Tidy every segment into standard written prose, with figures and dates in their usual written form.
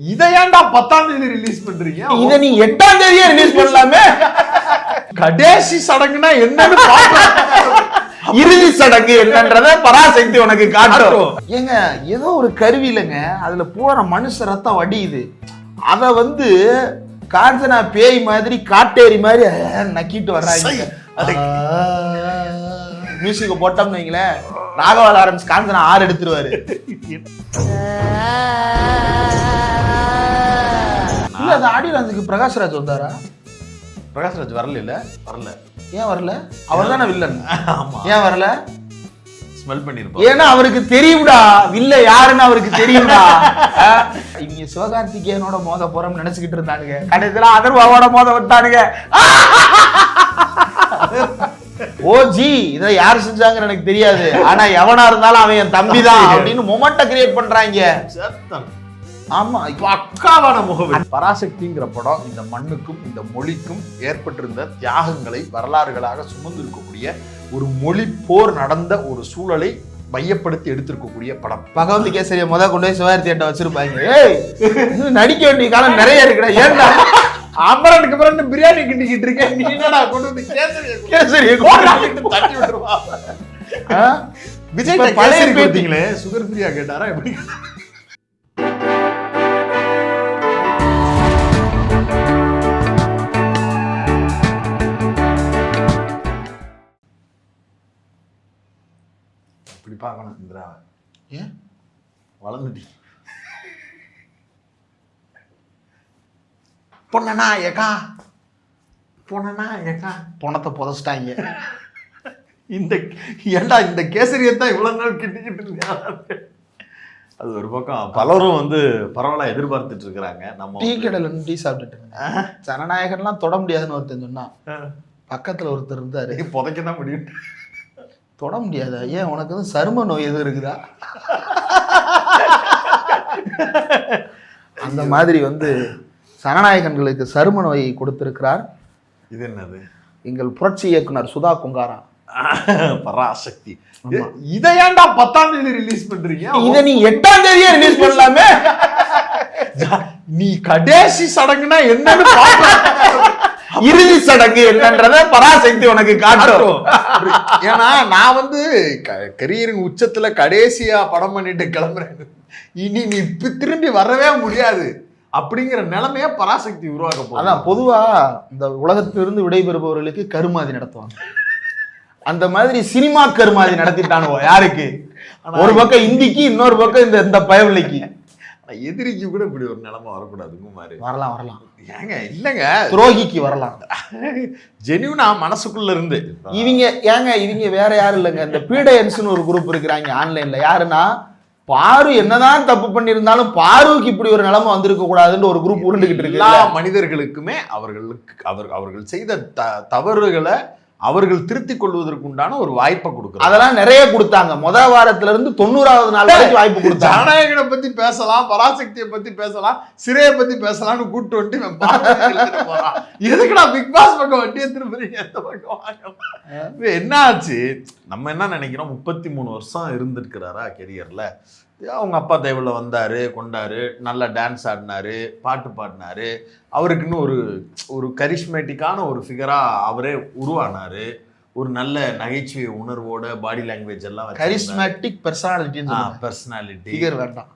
இதை ஏன்டா 10ஆம் தேதி ரிலீஸ் பண்றீங்க? இதை நீ 8ஆம் தேதியே ரிலீஸ் பண்ணலாமே. கடைசி சடங்குனா என்னன்னு பாக்கலாம். இறுதி சடங்கு என்னன்றத பராசக்தி உனக்கு காட்டும். ஏங்க ஏதோ ஒரு கருவியிலங்க அதுல பூரா மனுஷ ரத்தம் வடியுது. அத வந்து காஞ்சனா பேய் மாதிரி காட்டேரி மாதிரி நக்கிட்டு வர்றாங்க. மியூசிக் போட்டோம்னு வைங்களேன், ராகவா லாரன்ஸ் காஞ்சனா 6 எடுத்துருவாரு. இல்ல அந்த ஆடியன்ஸுக்கு பிரகாஷ்ராஜ் வந்தாரா? பிரகாஷ்ராஜ் வரல. வரல. ஏன் வரல? அவர் தானே வில்லன். ஆமா. ஏன் வரல? ஸ்மெல் பண்ணிருப்பாரு. ஏன்னா அவருக்கு தெரியும்டா வில்ல யாருன்னு அவருக்கு தெரியும்டா. இவங்க சிவகார்த்திகேயனோட மோத போறோம்னு நினைச்சுக்கிட்டு இருந்தானுங்க, கடைசியில அதர்வாவோட மோத விட்டானுங்க. ஓஜி இதை யாரு செஞ்சாங்கன்னு எனக்கு தெரியாது, ஆனா எவனா இருந்தாலும் அவன் என் தம்பி தான் அப்படின்னு மொமெண்ட கிரியேட் பண்றாங்க. ஆமா, பக்காவான முகவரி. பராசக்திங்கிற படம் இந்த மண்ணுக்கும் இந்த மொழிக்கும் ஏற்பட்டிருந்த தியாகங்களை வரலாறுகளாக சுமந்திருக்கக்கூடிய ஒரு மொழி போர் நடந்த ஒரு சூழலை மையப்படுத்தி எடுத்திருக்கக்கூடிய படம். பகவந்தி கேசரிய கொண்டு போய் சிவார்த்தியிட்ட வச்சிருப்பாங்க. ஏய் நடிக்க வேண்டிய காலம் நிறைய இருக்குடா, ஏன்டா அமரனுக்கு அப்புறம் பிரியாணி கிண்டிக்கிட்டு இருக்கேன், நீ என்னடா கொண்டு வந்து கேசரிய தட்டி விட்டுருவா. விஜய் பழைய பேட்டிங்களே சுகர் ஃப்ரீயா கேட்டாரா எப்படி? இப்படி பார்க்கணும் இந்திரா. ஏன் வளர்ந்துட்டி பொண்ணனா ஏக்கா பொணத்தை புதைச்சிட்டாங்க. இந்த ஏண்டா இந்த கேசரியத்தான் இவ்வளவு நாள் கிட்டிக்கிட்டு இருந்தா? அது ஒரு பக்கம் பலரும் வந்து பரவாயில்ல எதிர்பார்த்துட்டு இருக்கிறாங்க. நம்ம டீ கடையில டீ சாப்பிட்டுட்டு ஜனநாயகன்லாம் தொட முடியாதுன்னு ஒருத்தர் சொன்னா, பக்கத்துல ஒருத்தர் இருந்தாரு, புதைக்க தான் முடியும். தொட முடியாதா? ஏன் உனக்கு வந்து சரும நோய் எதுவும் இருக்குதா? அந்த மாதிரி வந்து ஜனநாயகன்களுக்கு சரும நோயை கொடுத்திருக்கிறார். இது என்னது? எங்கள் புரட்சி இயக்குனர் சுதா குங்காரா. பராசக்தி. இதை ஏன்டா 10ஆம் தேதி ரிலீஸ் பண்றீங்க? இதை நீ 8ஆம் தேதியே ரிலீஸ் பண்ணலாமே. நீ கடைசி சடங்குனா என்னன்னு பாக்கலாம். இறுதி சடங்கு என்னன்றத பராசக்தி உனக்கு காட்டும். ஏன்னா நான் வந்து கரியரின் உச்சத்துல கடைசியா படம் பண்ணிட்டு கிளம்புறேன், இனி நீ திரும்பி வரவே முடியாது அப்படிங்கிற நிலைமைய பராசக்தி உருவாக்க போகுது. அதான் பொதுவா இந்த உலகத்திலிருந்து விடைபெறுபவர்களுக்கு கருமாதி நடத்துவாங்க. அந்த மாதிரி சினிமா கருமாதி நடத்திட்டானுவோ. யாருக்கு? ஒரு பக்கம் இந்திக்கு, இன்னொரு பக்கம் இந்த பயவில்லைக்கு. எதிரிக்கு கூட இப்படி ஒரு நிலைமை வரக்கூடாது. குமார் வரலாம். ஏங்க இல்லங்க, துரோகிக்கு வரலாம். ஜெனியூனா மனசுக்குள்ள இருந்து இவங்க வேற யாரும் இல்லைங்க. இந்த பீடையன்ஸ்னு ஒரு குரூப் இருக்கிறாங்க ஆன்லைன்ல. யாருன்னா பாரு என்னதான் தப்பு பண்ணியிருந்தாலும் பாருவுக்கு இப்படி ஒரு நிலைமை வந்திருக்க கூடாதுன்னு ஒரு குரூப் உருண்டுகிட்டு இருக்கு. எல்லா மனிதர்களுக்குமே அவர்கள் செய்த தவறுகளை அவர்கள் திருத்திக் கொள்வதற்கு உண்டான ஒரு வாய்ப்பை கொடுக்குறாங்க. அதெல்லாம் நிறைய கொடுத்தாங்க. முதல் வாரத்துல இருந்து 90வது நாள் வரைக்கும் வாய்ப்பு கொடுத்தாங்க. ஜனநாயகனை பத்தி பேசலாம், பராசக்தியை பத்தி பேசலாம், சிறையை பத்தி பேசலாம்னு கூட்டு வந்துட்டு போறான். எதுக்குடா பிக் பாஸ் பக்கம் வண்டியை திரும்புறீங்க? எந்த பக்கம் என்ன ஆச்சு? நம்ம என்ன நினைக்கிறோம், 33 வருஷம் இருந்திருக்கிறாரா கெரியர்ல. அவங்க அப்பா தயவுல வந்தாரு, கொண்டாரு, நல்லா டான்ஸ் ஆடினாரு, பாட்டு பாடினாரு, அவருக்குன்னு ஒரு கரிஸ்மேட்டிக்கான ஒரு ஃபிகரா அவரே உருவானாரு. ஒரு நல்ல நகைச்சுவை உணர்வோட பாடி லாங்குவேஜ் எல்லாம் கரிஸ்மேட்டிக் பர்சனாலிட்டி ஃபிகர் வேண்டாம்.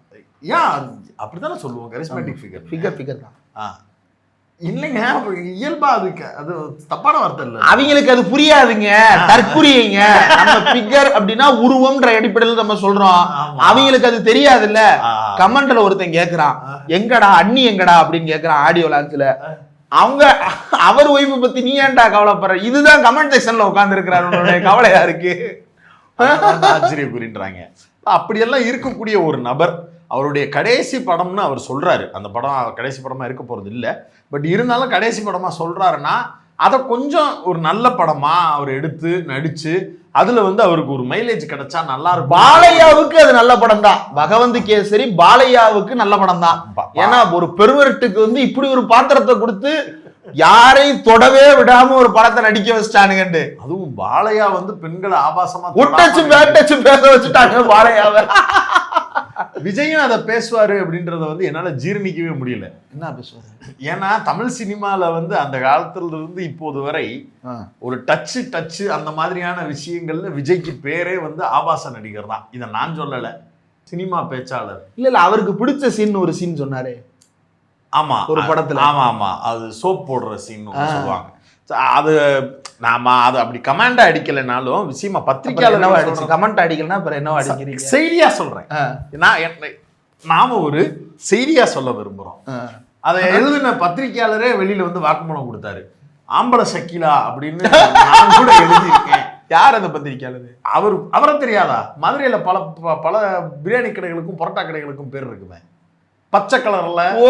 ஏன் அப்படித்தானே சொல்லுவோம், கரிஸ்மேட்டிக் ஃபிகர் தான். இல்லைங்க, இயல்பா அது தப்பான வார்த்தை இல்ல. அவங்களுக்கு அது புரியாதுங்க, தற்குறியங்க. நம்ம ஃபிகர் அப்படின்னா உருவம்ன்ற அடிப்படையில் நம்ம சொல்றோம், அவங்களுக்கு அது தெரியாது இல்ல. கமெண்ட்ல ஒருத்தன் கேக்குறான், எங்கடா அண்ணி எங்கடா அப்படின்னு கேக்குறான் ஆடியோ லான்ச்ல. அவர் ஒய்ஃபை பத்தி நீ ஏன்டா கவலைப்படுற? இதுதான் கமெண்ட் செக்ஷன்ல உட்கார்ந்து இருக்கிறாரு, கவலையா இருக்கு. ஆச்சரியக்குறின்றாங்க. அப்படியெல்லாம் இருக்கக்கூடிய ஒரு நபர் அவருடைய கடைசி படம்னு அவர் சொல்றாரு. அந்த படம் கடைசி படமா இருக்க போறது இல்ல, பட் இருந்தாலும் கடைசி படமா சொல்றாருன்னா அதை கொஞ்சம் ஒரு நல்ல படமா அவர் எடுத்து நடிச்சு அதுல வந்து அவருக்கு ஒரு மைலேஜ் கிடைச்சா நல்லா இருக்கும். பாலையாவுக்கு அது நல்ல படம் தான். பகவந்தி கேசரி பாலையாவுக்கு நல்ல படம் தான். ஏன்னா ஒரு பெருவரட்டுக்கு வந்து இப்படி ஒரு பாத்திரத்தை கொடுத்து யாரையும் தொடவே விடாம ஒரு படத்தை நடிக்க வச்சுட்டானுங்க. அதுவும் பாலையா வந்து பெண்களை ஆபாசமா பேச வச்சுட்டாங்க பாலையாவை. விஜயும் அதை பேசுவாரு அப்படின்றத வந்து என்னால ஜீரணிக்கவே முடியல. என்ன பேசுவாரு? ஏன்னா தமிழ் சினிமால வந்து அந்த காலத்துல இருந்து இப்போது வரை ஒரு டச்சு அந்த மாதிரியான விஷயங்கள்ல விஜய்க்கு பேரே வந்து ஆபாச நடிகர் தான். இதை நான் சொல்லல, சினிமா பேச்சாளர். இல்ல அவருக்கு பிடிச்ச சீன் ஒரு சீன் சொன்னாரு. ஆமா, ஒரு படத்துல. ஆமா, அது சோப் போடுற சீன் சொல்லுவாங்க. அது நாம அது அப்படி கமெண்ட் அடிக்கலைனாலும் விஷயமா பத்திரிகையாளர் கமெண்ட் அடிக்கலன்னா அப்புறம் என்ன அடிக்கிறீங்க? செய்தியா சொல்றேன். நாம ஒரு செய்தியா சொல்ல விரும்புறோம். அதை எழுதின பத்திரிகையாளரே வெளியில வந்து வாக்குமூலம் கொடுத்தாரு. ஆம்பளை ஷக்கீலா அப்படின்னு நான் கூட எழுதியிருக்கேன். யார் அந்த பத்திரிகையாளர்? அவரை தெரியாதா? மதுரையில பல பிரியாணி கடைகளுக்கும் பரோட்டா கடைகளுக்கும் பேர் இருக்குமே, பச்சை கலர்ல. ஓ,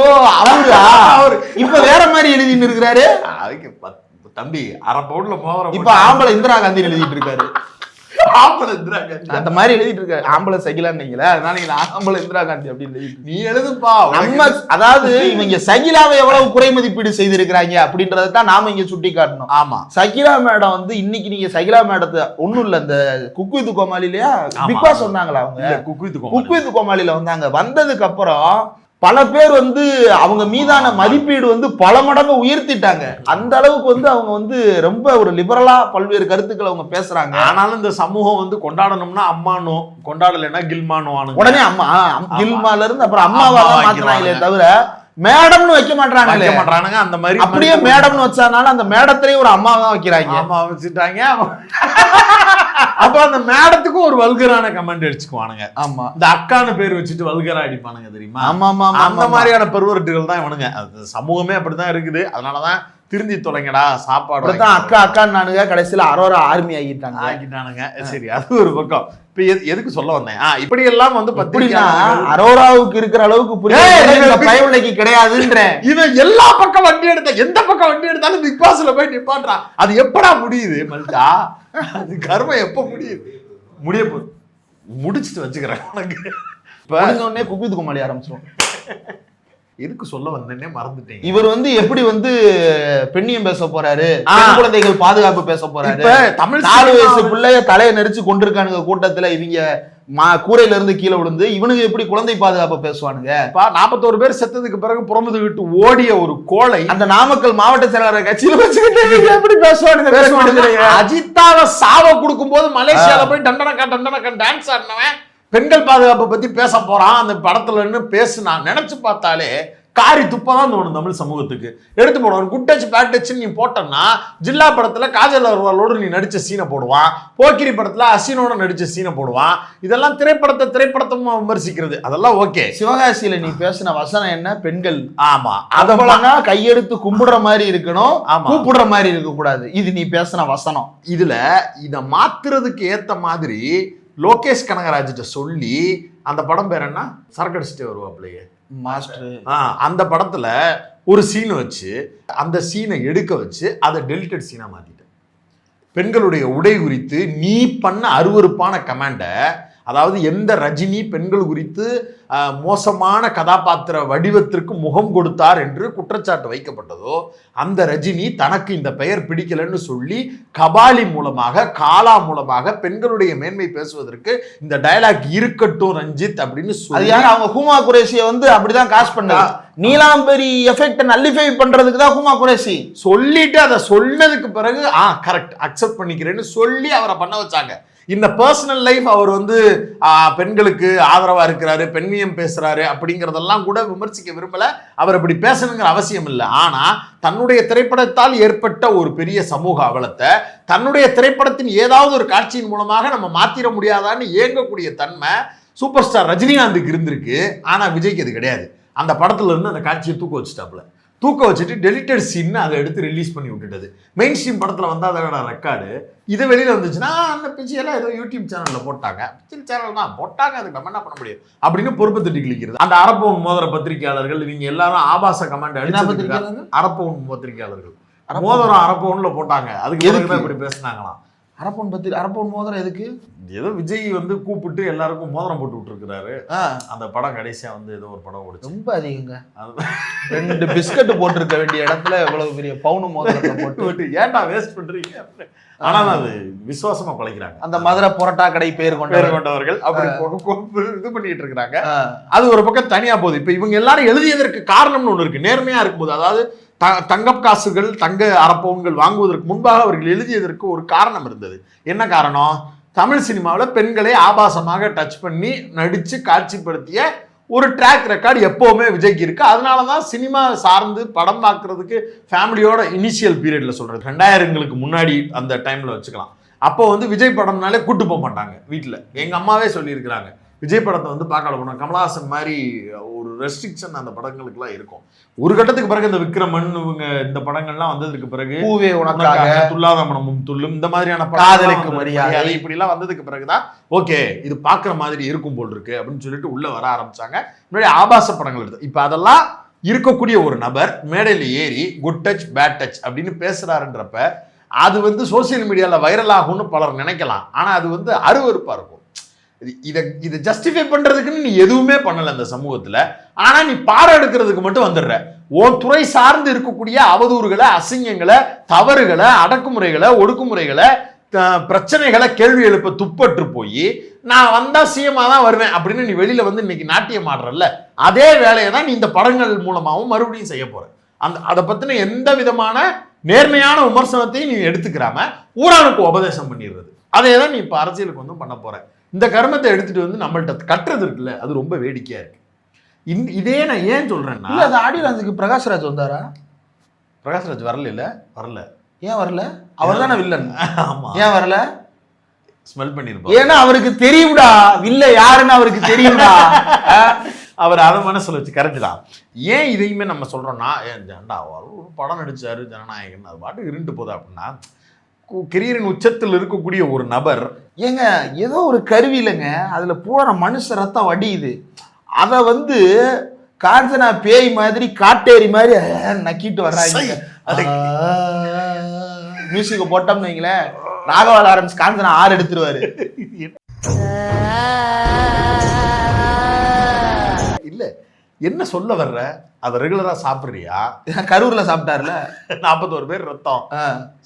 அவரு இப்ப வேற மாதிரி எழுதிட்டு இருக்கிறாரு. தம்பி அரை பவுன்ல மோதிரம். இப்ப ஆம்பளை இந்திரா காந்தி எழுதிட்டு இருக்காரு. ஆம்பளை இந்திரா காந்தி அந்த மாதிரி எழுதிட்டு இருக்காரு. ஆம்பளை சகிலான்னீங்களா, அதனால நீங்க ஆம்பளை இந்திரா காந்தி அப்படின்னு நீ எழுதுப்பா. நம்ம அதாவது இவங்க சகிலாவை எவ்வளவு குறை மதிப்பீடு செய்திருக்கிறாங்க அப்படின்றத தான் நாம இங்க சுட்டி காட்டணும். ஆமா, சகிலா மேடம் வந்து இன்னைக்கு நீங்க சகிலா மேடத்தை ஒண்ணும் இல்ல, இந்த குக் வித் கோமாளிலையா பிக் பாஸ் சொன்னாங்களா அவங்க? குக் வித் கோமாளில வந்தாங்க. வந்ததுக்கு அப்புறம் பல பேர் வந்து அவங்க மீதான மதிப்பீடு வந்து பல மடங்கு உயர்த்திட்டாங்க. அந்த அளவுக்கு வந்து அவங்க வந்து ரொம்ப ஒரு லிபரலா பல்வேறு கருத்துக்களை அவங்க பேசுறாங்க. ஆனாலும் இந்த சமூகம் வந்து கொண்டாடணும்னா அம்மானோ, கொண்டாடலைன்னா கில்மானோ. உடனே அம்மா கில்மால இருந்து அப்புறம் அம்மாவா மாத்தினாங்களே தவிர மேடம்னு வைக்க மாட்டானுங்க. அந்த மாதிரி அப்படியே மேடம்னு வச்சானால அந்த மேடத்திலேயே ஒரு அம்மா தான் வைக்கிறாங்க. அம்மா வச்சுட்டாங்க. அப்ப அந்த மேடத்துக்கும் ஒரு வல்கரான கமெண்ட் அடிச்சுக்குவானுங்க. ஆமா, இந்த அக்கான்னு பேர் வச்சுட்டு வல்கரா அடிப்பானுங்க தெரியுமா? ஆமா, அந்த மாதிரியான பெருவரட்டுகள் தான் இவனுங்க. சமூகமே அப்படிதான் இருக்குது. அதனாலதான் திருந்தி தொலைங்கடா சாப்பாடு அக்கா அக்கான்னு கடைசியில அரோரா ஆர்மி ஆகிட்டானுங்க. சரி, அது ஒரு பக்கம். இப்ப எதுக்கு சொல்ல வந்தேன், இப்படி எல்லாம் வந்து அரோராவுக்கு இருக்கிற அளவுக்கு புரியலைக்கு கிடையாதுன்ற. இவன் எல்லா பக்கம் வண்டி எடுத்த, எந்த பக்கம் வண்டி எடுத்தாலும் பிக் பாஸ்ல போய் நிப்பான்றான். அது எப்படா முடியுது மல்டா? அது கர்மம் எப்ப முடியுது? முடிச்சுட்டு வச்சுக்கிறேன் உனக்கு. இப்ப குக் வித் கோமாளி ஆரம்பிச்சிடும். எதுக்கு சொல்ல வந்தேன்னே மறந்துட்டேன். இவர் வந்து எப்படி வந்து பெண்ணியம் பேச போறாரு, குழந்தைகள் பாதுகாப்பு பேச போறாரு. தமிழ் 4 வயசு பிள்ளைய தலையை நெரிச்சு கொண்டிருக்கானுங்க கூட்டத்துல. இவங்க கூரையில இருந்து கீழே விழுந்து இவனுக்கு எப்படி குழந்தை பாதுகாப்பு பேசுவானுங்க? 41 பேர் செத்ததுக்கு பிறகு புறமுது விட்டு ஓடிய ஒரு கோளை அந்த நாமக்கல் மாவட்ட செயலாளர் கட்சியில வச்சுக்கிட்டு எப்படி பேசுவானுங்க? அஜித்தாவை சாவ கொடுக்கும் போது மலேசியால போய் டண்டனக்கா டான்ஸ் ஆடினவன் பெண்கள் பாதுகாப்பை பத்தி பேச போறான் அந்த படத்துல பேசுனா நினைச்சு பார்த்தாலே காரி துப்பதான் தோணும் தமிழ் சமூகத்துக்கு. எடுத்து போடுவான். ஒரு குட் டச் பேட் டச் நீ போட்டோம்னா ஜில்லா படத்துல காஜல் அகர்வாலோடு நீ நடிச்ச சீனை போடுவான், போக்கிரி படத்துல அசினோட நடிச்ச சீனை போடுவான். இதெல்லாம் திரைப்படத்தமா விமர்சிக்கிறது, அதெல்லாம் ஓகே. சிவகாசியில நீ பேசின வசனம் என்ன? பெண்கள். ஆமா, அதெல்லாம் கையெடுத்து கும்பிடுற மாதிரி இருக்கணும், கூப்பிடுற மாதிரி இருக்க கூடாது. இது நீ பேசின வசனம். இதுல இத மாத்துறதுக்கு ஏத்த மாதிரி லோகேஷ் கனகராஜ்கிட்ட சொல்லி அந்த படம் பேர் என்ன, சரக்கடிச்சுட்டே வருவாப்லையே மாஸ்டர். அந்த படத்துல ஒரு சீன் வச்சு அந்த சீனை எடுக்க வச்சு அதை டெலிட்டட் சீனா மாத்திட்டேன். பெண்களுடைய உடை குறித்து நீ பண்ண அருவருப்பான கமெண்ட, அதாவது எந்த ரஜினி பெண்கள் குறித்து மோசமான கதாபாத்திர வடிவத்திற்கு முகம் கொடுத்தார் என்று குற்றச்சாட்டு வைக்கப்பட்டதோ அந்த ரஜினி தனக்கு இந்த பெயர் பிடிக்கலன்னு சொல்லி கபாலி மூலமாக காலா மூலமாக பெண்களுடைய மேன்மை பேசுவதற்கு இந்த டயலாக் இருக்கட்டும் ரஞ்சித் அப்படின்னு சொல்லி அவங்க ஹூமா குரேஷியை வந்து அப்படிதான் காஸ்ட் பண்ணா. நீலாம்பரி எஃபெக்ட் நல்லிஃபை பண்றதுக்கு தான் ஹூமா குரேஷி சொல்லிட்டு அதை சொன்னதுக்கு பிறகு கரெக்ட் அக்செப்ட் பண்ணிக்கிறேன்னு சொல்லி அவரை பண்ண வச்சாங்க. இந்த பர்சனல் லைஃப் அவர் வந்து பெண்களுக்கு ஆதரவா இருக்கிறாரு, பெண்ணியம் பேசுறாரு அப்படிங்கறதெல்லாம் கூட விமர்சிக்க விரும்பல. அவர் அப்படி பேசணுங்கிற அவசியம் இல்லை. ஆனா தன்னுடைய திரைப்படத்தால் ஏற்பட்ட ஒரு பெரிய சமூக அவலத்தை தன்னுடைய திரைப்படத்தின் ஏதாவது ஒரு காட்சியின் மூலமாக நம்ம மாத்திர முடியாதான்னு ஏங்கக்கூடிய தன்மை சூப்பர் ஸ்டார் ரஜினிகாந்துக்கு இருந்திருக்கு. ஆனா விஜய்க்கு அது கிடையாது. அந்த படத்துல இருந்து அந்த காட்சியை தூக்க வச்சுட்டு டெலிட்டட் சீன் அதை எடுத்து ரிலீஸ் பண்ணி விட்டுட்டது. மெயின் ஸ்ட்ரீம் படத்தில் வந்து அதோட ரெக்கார்டு இது வெளியில் வந்துச்சுன்னா அந்த பிச்சையெல்லாம் ஏதோ யூடியூப் சேனலில் போட்டாங்க, பிச்சை சேனல் தான் போட்டாங்க, அதுக்கு நம்ம என்ன பண்ண முடியும் அப்படின்னு பொறுப்பு தட்டி கிழிக்கிறது. அந்த அரப்பவுன் மோதிர பத்திரிகையாளர்கள் இவங்க எல்லாரும் ஆபாச கமெண்ட் அடிச்சு அரப்பவுன் பத்திரிகையாளர்கள் மோதிரம் அரப்பவுன்ல போட்டாங்க. அதுக்கு எதுக்கு இப்படி பேசினாங்களாம்? அரப்பவுன் மோதிரம் எதுக்கு? ஏதோ விஜய் வந்து கூப்பிட்டு எல்லாருக்கும் மோதிரம் போட்டு விட்டுருக்காரு. அந்த படம் கடைசியா வந்து ஏதோ ஒரு படம் ஓடுச்சு. ரொம்ப அதிகங்க. 2 பிஸ்கட் போட்டிருக்க வேண்டிய இடத்துல எவ்வளவு பெரிய பவுனு மோதிரத்தை போட்டு ஏன்டா வேஸ்ட் பண்றீங்க? ஆனா அது விசுவாசமா குலைக்கிறாங்க. அந்த மதுரை புரோட்டா கடை பேர் கொண்டவர்கள் அப்படி இது பண்ணிட்டு இருக்காங்க. அது ஒரு பக்கம் தனியா போகுது. இப்ப இவங்க எல்லாரும் எழுதியதற்கு காரணம்னு ஒண்ணு இருக்கு. நேர்மையா இருக்கும்போது, அதாவது தங்கம் காசுகள் தங்க அரப்பவுன்கள் வாங்குவதற்கு முன்பாக அவர்கள் எழுதியதற்கு ஒரு காரணம் இருந்தது. என்ன காரணம்? தமிழ் சினிமாவில் பெண்களை ஆபாசமாக டச் பண்ணி நடிச்சு காட்சிப்படுத்திய ஒரு ட்ராக் ரெக்கார்டு எப்பவுமே விஜய்க்கு இருக்கு. அதனாலதான் சினிமா சார்ந்து படம் பார்க்கறதுக்கு ஃபேமிலியோட இனிஷியல் பீரியட்ல சொல்றது 2000ங்களுக்கு முன்னாடி அந்த டைம்ல வச்சுக்கலாம். அப்போ வந்து விஜய் படம்னாலே கூட்டு போக மாட்டாங்க வீட்டுல. எங்க அம்மாவே சொல்லியிருக்கிறாங்க, விஜய் படத்தை வந்து பார்க்கல போனோம். கமலஹாசன் மாதிரி ஒரு ரெஸ்ட்ரிக்ஷன் அந்த படங்களுக்குலாம் இருக்கும். ஒரு கட்டத்துக்கு பிறகு இந்த விக்ரமன் இவங்க இந்த படங்கள்லாம் வந்ததுக்கு பிறகு பூவே உனக்காக, துல்லாத மனமும் துள்ளும், இந்த மாதிரியான காதலுக்கு மரியாதை இப்படி எல்லாம் வந்ததுக்கு பிறகுதான் ஓகே இது பாக்குற மாதிரி இருக்கும் போல் இருக்கு அப்படின்னு சொல்லிட்டு உள்ள வர ஆரம்பிச்சாங்க. முன்னாடி ஆபாச படங்கள் எடுத்து இப்ப அதெல்லாம் இருக்கக்கூடிய ஒரு நபர் மேடையில ஏறி குட் டச் பேட் டச் அப்படின்னு பேசுறாருன்றப்ப அது வந்து சோசியல் மீடியால வைரல் ஆகும்னு பலர் நினைக்கலாம். ஆனா அது வந்து அருவருப்பா இருக்கும். இதை ஜஸ்டிஃபை பண்றதுக்குன்னு நீ எதுவுமே பண்ணல இந்த சமூகத்துல. ஆனா நீ பாடம் எடுக்கிறதுக்கு மட்டும் வந்துடுற. உன் துறை சார்ந்து இருக்கக்கூடிய அவதூறுகளை, அசிங்கங்களை, தவறுகளை, அடக்குமுறைகளை, ஒடுக்குமுறைகளை, பிரச்சனைகளை கேள்வி எழுப்ப துப்பற்று போய் நான் வந்தா சிஎம்மா தான் வருவேன் அப்படின்னு நீ வெளியில வந்து இன்னைக்கு நாட்டியம் ஆடுறல்ல, அதே வேலையை தான் நீ இந்த படங்கள் மூலமாகவும் மறுபடியும் செய்ய போற. அதை பத்தின எந்த விதமான நேர்மையான விமர்சனத்தையும் நீ எடுத்துக்கிறாம ஊரானுக்கு உபதேசம் பண்ணிடுறது. அதே தான் நீ இப்ப அரசியலுக்கு வந்து பண்ண போற. இந்த கர்மத்தை எடுத்துட்டு வந்து நம்மள்ட்ட கட்டுறது இருக்குல்ல, அது ரொம்ப வேடிக்கையா இருக்கு. இதே நான் ஏன் சொல்றேன்னா, அது ஆடியன்ஸுக்கு பிரகாஷ்ராஜ் வந்தாரா? பிரகாஷ்ராஜ் வரல. ஏன் வரல? அவர் தானே வில்லன். ஆமா, ஏன் வரல? ஸ்மெல் பண்ணிருப்பாரு. ஏன்னா அவருக்கு தெரியும்டா வில்ல யாருன்னு அவருக்கு தெரியும்டா. அவர் அதை மனசுல வச்சு கரெக்ட் தான். ஏன் இதையுமே நம்ம சொல்றோம்னா, ஏன்டா ஒரு படம் நடிச்சாரு ஜனநாயகன், அது பாட்டு இருண்டு போதா அப்படின்னா, கெரியரின் உச்சத்தில் இருக்கக்கூடிய ஒரு நபர் ஏங்க ஏதோ ஒரு கருவி இல்லைங்க, அதுல போற மனுஷ ரத்தம் வடியுது. அதை வந்து காஞ்சனா பேய் மாதிரி காட்டேரி மாதிரி நக்கிட்டு வர்றாங்க. மியூசிக்க போட்டோம்னு வைங்களேன், ராகவா லாரன்ஸ் காஞ்சனா 6 எடுத்துருவாரு. இல்ல என்ன சொல்ல வர்ற? அதை ரெகுலரா சாப்பிடுறியா? கரூர்ல சாப்பிட்டாருல 41 பேர் ரத்தம்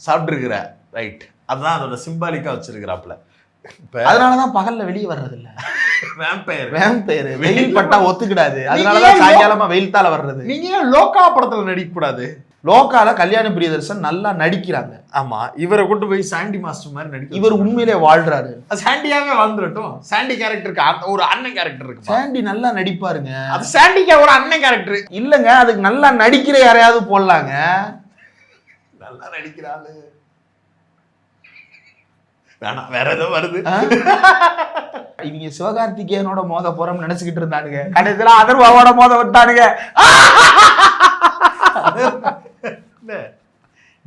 சாப்பிட்டு இருக்கிற, ரைட்? அதுதான் அதோட சிம்பாலிக்கா வச்சிருக்கிறாப்ல. அதனாலதான் பகல்ல வெளியே வர்றது இல்ல. வேம்பயர் வெயில் பட்டா ஒத்துக்கிடாது. அதனாலதான் சாயங்காலமா வெயில் தால வர்றது. நீங்க ஏன் லோக்கா படத்துல நடிக்க கூடாது? லோக்கால கல்யாண பிரியதர்சன் நல்லா நடிக்கிறாங்க. ஆமா, இவரை கொண்டு போய் சாண்டி மாஸ்டர் மாதிரி நடிக்க. இவர் உண்மையிலே வாழ்றாரு. சாண்டியாவே வாழ்ந்துட்டோம். சாண்டி கேரக்டருக்கு ஒரு அண்ணன் கேரக்டர் இருக்கு. சாண்டி நல்லா நடிப்பாருங்க. அது சாண்டிக்கா ஒரு அண்ணன் கேரக்டர் இல்லங்க, அதுக்கு நல்லா நடிக்கிற யாரையாவது போடலாங்க. நல்லா நடிக்கிறாரு. வேணாம், வேற ஏதோ வருது. இவங்க சிவகார்த்திகேயனோட மோத போறோம்னு நினைச்சுக்கிட்டு இருந்தானுங்க. கடைசியில அதர்வாவோட மோத விட்டானுங்க.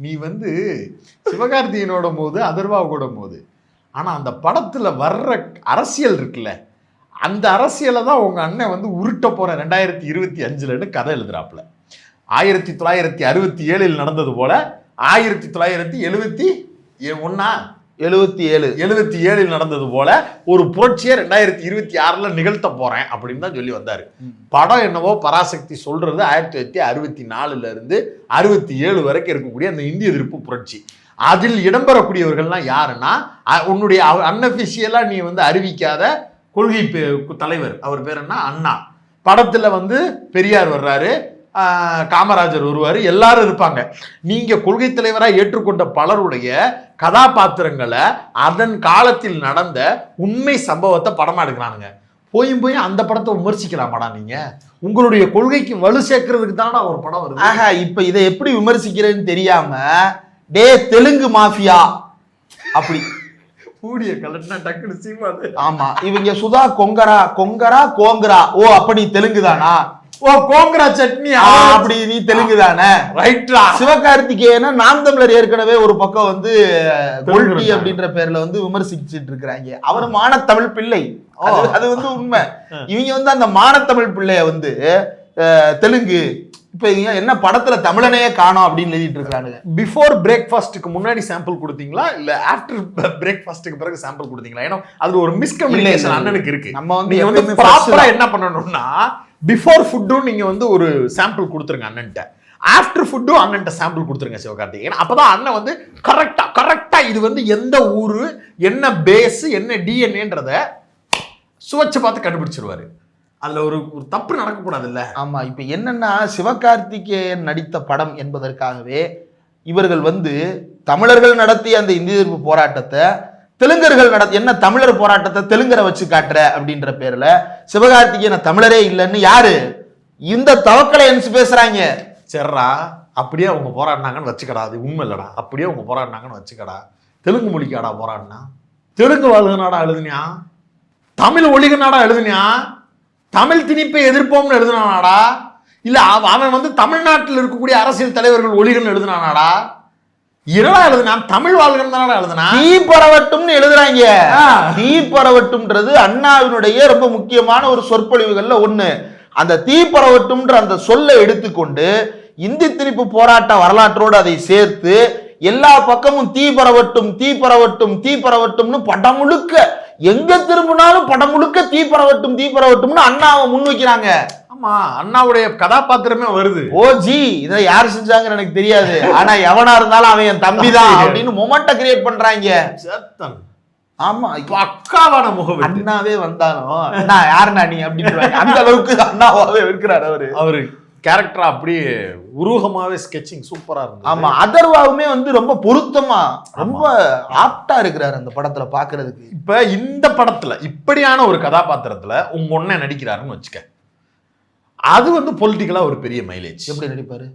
நீ வந்து சிவகார்த்திகேயனோட போது அதர்வா கூட போது, ஆனா அந்த படத்துல வர்ற அரசியல் இருக்குல்ல, அந்த அரசியலை தான் உங்க அண்ணன் வந்து உருட்ட போற 2025 கதை எழுதுறாப்புல. 1967 நடந்தது போல 1977 நடந்தது போல ஒரு புரட்சியை 2026 நிகழ்த்த போறேன் அப்படின்னு தான் சொல்லி வந்தாரு. படம் என்னவோ பராசக்தி சொல்றது 1964 இருந்து 67 வரைக்கும் இருக்கக்கூடிய அந்த இந்திய எதிர்ப்பு புரட்சி. அதில் இடம்பெறக்கூடியவர்கள்லாம் யாருன்னா, உன்னுடைய அன்அபிஷியலா நீ வந்து அறிவிக்காத கொள்கை தலைவர், அவர் பேர் என்ன, அண்ணா. படத்துல வந்து பெரியார் வர்றாரு, காமராஜர் வருவாரு, எல்லாரும் இருப்பாங்க. நீங்க கொள்கை தலைவராக ஏற்றுக்கொண்ட பலருடைய கதாபாத்திரங்களை அதன் காலத்தில் நடந்த உண்மை சம்பவத்தை படமா எடுக்கிறானுங்க. போய் அந்த படத்தை விமர்சிக்கலாமாடா? நீங்க உங்களுடைய கொள்கைக்கு வலு சேர்க்கறதுக்கு தானடா ஒரு படம் வருது. இப்ப இதை எப்படி விமர்சிக்கிறேன்னு தெரியாம டே தெலுங்கு மாஃபியா அப்படி கூடிய கலட்டினா டக்குனு சீமாது. ஆமா, இவங்க சுதா கோங்கரா ஓ அப்படி தெலுங்கு தானா, ஓ கோங்கரா சட்னி அப்படி நீ தெலுங்கு தானே, ரைட்டா. சிவகார்த்திகேயன நாம் தமிழர் ஏற்கனவே ஒரு பக்கம் வந்து கொல்டி அப்படின்ற பேர்ல வந்து விமர்சிச்சுட்டு இருக்கிறாங்க. அவர் மானத்தமிழ் பிள்ளை, அது வந்து உண்மை. இவங்க வந்து அந்த மானத்தமிழ் பிள்ளைய வந்து தெலுங்கு இப்ப என்ன படத்துல தமிழனையே காணோம் அப்படின்னு எழுதிட்டு இருக்கானுங்க. பிஃபோர் பிரேக்ஃபாஸ்ட்டுக்கு முன்னாடி சாம்பிள் கொடுத்தீங்களா இல்ல ஆஃப்டர் பிரேக்ஃபாஸ்ட்டுக்கு பிறகு சாம்பிள் கொடுத்தீங்களா? ஏன்னா அது ஒரு மிஸ்கம்யூனிகேஷன் அண்ணனுக்கு இருக்கு. நம்ம வந்து நீங்க வந்து ப்ராப்பரா என்ன பண்ணணும்னா பிஃபோர் ஃபுட்டும் நீங்க வந்து ஒரு சாம்பிள் கொடுத்துருங்க அண்ணன்ட்ட, ஆஃப்டர் ஃபுட்டும் அண்ணன்ட்ட சாம்பிள் கொடுத்துருங்க சிவகார்த்திகேயன். அப்பதான் அண்ணன் வந்து கரெக்டா இது வந்து எந்த ஊரு, என்ன பேஸ், என்ன டிஎன்ஏன்றத சுவைச்சு பார்த்து கண்டுபிடிச்சிருவாரு. அதுல ஒரு தப்பு நடக்கக்கூடாது இல்ல. ஆமா, இப்ப என்னன்னா சிவகார்த்திகேயன் நடித்த படம் என்பதற்காகவே இவர்கள் வந்து தமிழர்கள் நடத்திய அந்த இந்திய எதிர்ப்பு போராட்டத்தை தெலுங்கர்கள் என்ன தமிழர் போராட்டத்தை தெலுங்கரை வச்சு காட்டுற அப்படின்ற பேர்ல சிவகார்த்திகேயன் தமிழரே இல்லைன்னு யாரு இந்த தவக்கலையன்ஸ் பேசுறாங்க. சரிடா, அப்படியே அவங்க போராடினாங்கன்னு வச்சுக்கடா, அது உண்மை இல்லடா. அப்படியே அவங்க போராடினாங்கன்னு வச்சுக்கடா, தெலுங்கு மொழிக்காடா போராடினா? தெலுங்கு வாழ்கனாடா எழுதுனியா? தமிழ் ஒழிகனாடா எழுதுனியா? தமிழ் திணிப்பை எதிர்ப்போம்னு எழுதுனானாடா? இல்ல அவன் வந்து தமிழ்நாட்டில் இருக்கக்கூடிய அரசியல் தலைவர்கள் ஒழிகன்னு எழுதுனானாடா? இரடா எழுதுனான்? தமிழ் வாழ்கன் தானடா எழுதுனா? தீ பரவட்டும்னு எழுதுறாங்க. தீ பரவட்டும்ன்றது அண்ணாவினுடைய ரொம்ப முக்கியமான ஒரு சொற்பொழிவுகள்ல ஒண்ணு. அந்த தீ பரவட்டும்ன்ற அந்த சொல்லை எடுத்துக்கொண்டு இந்தி திணிப்பு போராட்ட வரலாற்றோடு அதை சேர்த்து எல்லா பக்கமும் தீ பரவட்டும் தீ பரவட்டும் தீ பரவட்டும்னு படம் முழுக்க எங்க திரும்பினாலும் படம் முழுக்க தீ பரவட்டும் தீ பரவட்டும்னு அண்ணாவை முன் வைக்கிறாங்க. ஆமா, அண்ணாவுடைய கதாபாத்திரமே வருது. ஓ ஜி, இதை யார் செஞ்சாங்கன்னு எனக்கு தெரியாது, ஆனா எவனா இருந்தாலும் அவன் என் தம்பி தான் அப்படின்னு மொமெண்ட கிரியேட் பண்றாங்க. ஆமா, பக்காவான முகம். அண்ணாவே வந்தாலும் நான் யாருண்ணா நீ அப்படின்னு அந்த அளவுக்கு அண்ணாவாவே இருக்கிறாரு அவரு கேரக்டரா அப்படியே உருவகமாவே ஸ்கெட்சிங் சூப்பரா இருந்தது. ஆமா, அதர்வாவுமே வந்து ரொம்ப பொருத்தமா ரொம்ப ஆப்டா இருக்கிறாரு அந்த படத்துல பாக்குறதுக்கு. இப்ப இந்த படத்துல இப்படியான ஒரு கதாபாத்திரத்துல உங்க ஒண்ணே நடிக்கிறாருன்னு வச்சுக்க, அது வந்து பொலிட்டிக்கலா ஒரு பெரிய மைலேஜ். எப்படி நடிப்பாரு?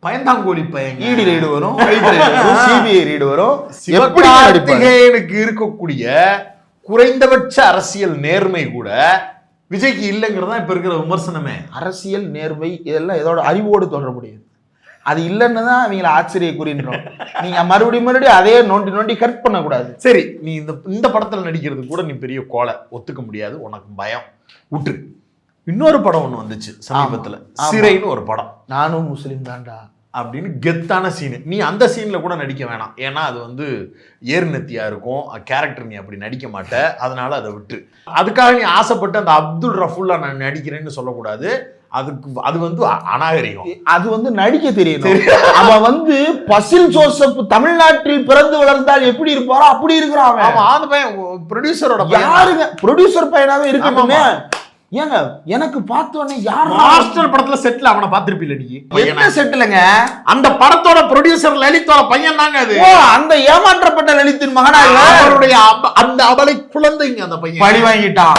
பயந்தாங்கோலி பையன், இடி ரைடு வரும், சிபிஐ ரைடு வரும். சிவகார்த்திகேயனுக்கு இருக்கக்கூடிய குறைந்தபட்ச அரசியல் நேர்மை கூட விஜய்க்கு இல்லைங்கிறதா இப்ப இருக்கிற விமர்சனமே. அரசியல் நேர்மை இதெல்லாம் இதோட அறிவோடு தொடர முடியாது. அது இல்லைன்னு தான் அவங்கள ஆச்சரிய குறின்றோம். நீங்க மறுபடியும் அதே நோண்டி கட் பண்ண கூடாது. சரி, நீ இந்த படத்துல நடிக்கிறது கூட நீ பெரிய கோலை ஒத்துக்க முடியாது, உனக்கு பயம் விட்டுரு. இன்னொரு படம் ஒண்ணு வந்துச்சு சமீபத்துல, சிறைன்னு ஒரு படம். நானும் முஸ்லீம் தான்டா அப்படின்னு கெத்தான சீனு. நீ அந்த சீன்ல கூட நடிக்க வேணாம், ஏன்னா அது வந்து ஏர்நத்தியா இருக்கும் கேரக்டர், நீ அப்படி நடிக்க மாட்ட, அதனால அதை விட்டு. அதுக்காக நீ ஆசைப்பட்டு அந்த அப்துல் ரஃபுல்லா நான் நடிக்கிறேன்னு சொல்லக்கூடாது, அது வந்து அநாகரிகம். அது வந்து நடிக்க தெரியணும். அவன் வந்து பசில் ஜோசப் தமிழ்நாட்டில் பிறந்து வளர்ந்தால் எப்படி இருப்பாரோ அப்படி இருக்கிறான். ஆமா, அந்த பையன் ப்ரொடியூசரோட யாருங்க ப்ரொடியூசர் பையனாவே இருக்கணுமே. ஏங்க எனக்கு பார்த்தோன்னே யார் மாஸ்டர் படத்துல செட்ல அவனை பார்த்திருப்பீல நீ? என்ன செட்லங்க? அந்த படத்தோட ப்ரொடியூசர் லலித்தோட பையன் தாங்க அது. அந்த ஏமாற்றப்பட்ட லலித்தின் மகனா அவருடைய அந்த அவளை குழந்தைங்க அந்த பையன் பழி வாங்கிட்டான்.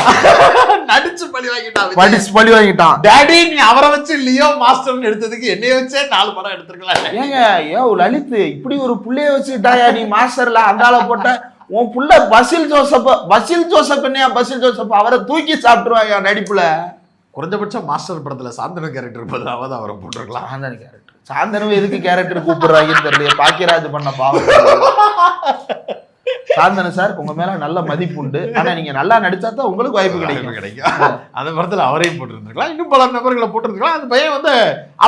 நடிச்சு பழி வாங்கிட்டான், படிச்சு பழி வாங்கிட்டான். டாடி நீ அவரை வச்சு லியோ மாஸ்டர்னு எடுத்ததுக்கு என்னைய வச்சே 4 படம் எடுத்துருக்கலாம். ஏங்க லலித் இப்படி ஒரு புள்ளைய வச்சுட்டாயா நீ மாஸ்டர்ல அந்த ஆளை போட்ட? உன் புள்ள பசில் ஜோசப் என்னையா பசில் ஜோசப் அவரை தூக்கி சாப்பிட்டுருவாங்க நடிப்புல. குறைஞ்சபட்சம் மாஸ்டர் படத்துல சாந்தனு கேரக்டர் பதிலாவது அவரை போட்டிருக்கலாம். சாந்தனு கேரக்டர், சாந்தனு எதுக்கு கேரக்டர் கூப்பிடுறாங்கன்னு தெரியல. பாக்கியராஜ் பண்ண பாவம். சாந்தனு சார் உங்க மேல நல்ல மதிப்பு உண்டு, ஆனா நீங்க நல்லா நடிச்சா தான் உங்களுக்கு வாய்ப்பு கிடைக்கும். அந்த படத்துல அவரையும் போட்டுருந்துருக்கலாம், இன்னும் பல நபர்களை போட்டுருந்துருக்கலாம். அந்த பையன் வந்து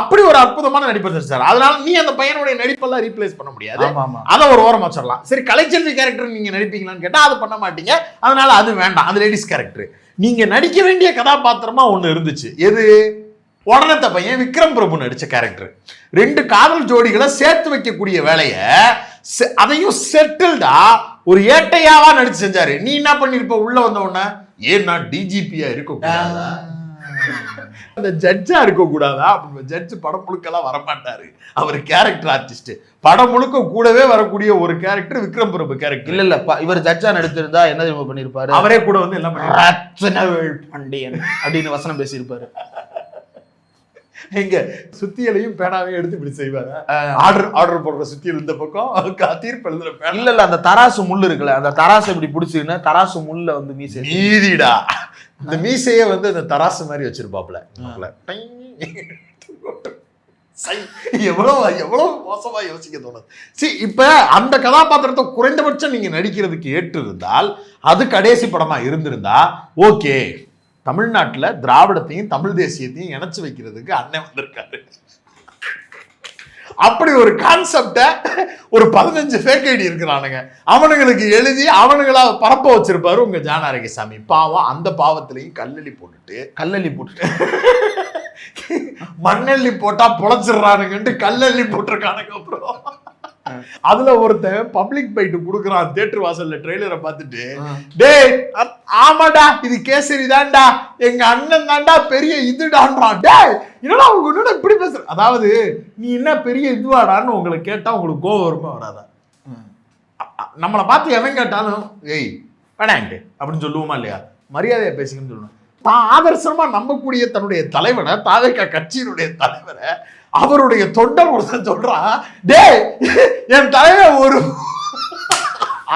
அப்படி ஒரு அற்புதமான நடிப்பர் சார். அதனால நீ அந்த பையனுடைய நடிப்பெல்லாம் ரீப்ளேஸ் பண்ண முடியாது, அதை ஒரு ஓரம் வச்சிடலாம். சரி, கலைச்செல்வி கேரக்டர் நீங்க நடிப்பீங்களான்னு கேட்டா அது பண்ண மாட்டீங்க, அதனால அது வேண்டாம். அது லேடிஸ் கேரக்டர். நீங்க நடிக்க வேண்டிய கதாபாத்திரமா ஒண்ணு இருந்துச்சு. எது? உடனத்த பையன் விக்ரம் பிரபு நடிச்ச கேரக்டர். 2 காதல் ஜோடிகளை சேர்த்து வைக்கக்கூடிய வேலையை அதையும் செட்டில்டா ஒரு ஏட்டையாவா நடிச்சு செஞ்சாரு. நீ என்ன பண்ணிருப்ப உள்ள வந்த உடனே? ஏன்னா டிஜிபியா இருக்க கூடாதா, அந்த ஜட்ஜா இருக்க கூடாதா? ஜட்ஜ் படம் முழுக்கெல்லாம் வரமாட்டாரு, அவர் கேரக்டர் ஆர்டிஸ்ட். படம் முழுக்க கூடவே வரக்கூடிய ஒரு கேரக்டர் விக்ரம் பிரபு கேரக்டர். இல்ல இவர் ஜட்ஜா நடிச்சிருந்தா என்ன தெரியுமா பண்ணிருப்பாரு? அவரே கூட வந்து எல்லாம் பாண்டியன் அப்படின்னு வசனம் பேசியிருப்பாரு. எங்க சுத்தியலையும் பேனாவையும் எடுத்து இப்படி செய்வாங்க. ஆர்டர் போடுற சுத்தியல் இந்த பக்கம், தீர்ப்பு எழுதுற பேனா. இல்ல அந்த தராசு முள்ளு இருக்குல்ல, அந்த தராசு இப்படி பிடிச்சுன்னா தராசு முள்ள வந்து மீசை மீதிடா. இந்த மீசையே வந்து அந்த தராசு மாதிரி வச்சிருப்பாப்ல. எவ்வளவு மோசமா யோசிக்க தோணுது. சரி, இப்ப அந்த கதாபாத்திரத்தை குறைந்தபட்சம் நீங்க நடிக்கிறதுக்கு ஏற்று இருந்தால், அது கடைசி படமா இருந்திருந்தா ஓகே, தமிழ்நாட்டுல திராவிடத்தையும் தமிழ் தேசியத்தையும் இணைச்சு வைக்கிறதுக்கு அண்ணன் வந்திருக்காரு. அப்படி ஒரு கான்செப்ட ஒரு 15 ஃபேக் ஐடி இருக்கிறானுங்க, அவனுங்களுக்கு எழுதி அவனுங்களா பரப்ப வச்சிருப்பாரு உங்க ஜான் ஆரோக்கியசாமி. பாவம், அந்த பாவத்திலையும் கல்லெல்லி போட்டுட்டு மண்ணெல்லி போட்டா பொழைச்சிடுறானுங்கன்ட்டு கல்லெல்லி போட்டிருக்கானுங்க. அப்புறம் அதுல ஒருத்தன் பப்ளிக் பைட்டு குடுக்குறான் தியேட்டர் வாசல்ல ட்ரெய்லரை பார்த்துட்டு, டேய் ஆமாடா இது கேசரி தான்டா, எங்க அண்ணன் தான்டா பெரிய இதுடான்றான். டேய் என்னடா உங்க இப்படி பேசுற, அதாவது நீ என்ன பெரிய இதுவாடான்னு உங்களை கேட்டா உங்களுக்கு கோவம் வருமா வராதா? நம்மளை பார்த்து எவன் கேட்டாலும் ஏய் வேணாண்டு அப்படின்னு சொல்லுவோமா இல்லையா? மரியாதையா பேசுங்கன்னு சொல்லணும். தான் ஆதர்சமா நம்பக்கூடிய தன்னுடைய தலைவனை, தாவேகா கட்சியினுடைய தலைவரை அவருடைய தொண்டர் ஒருத்தன் சொல்றான், டேய் என் தலைவன் ஒரு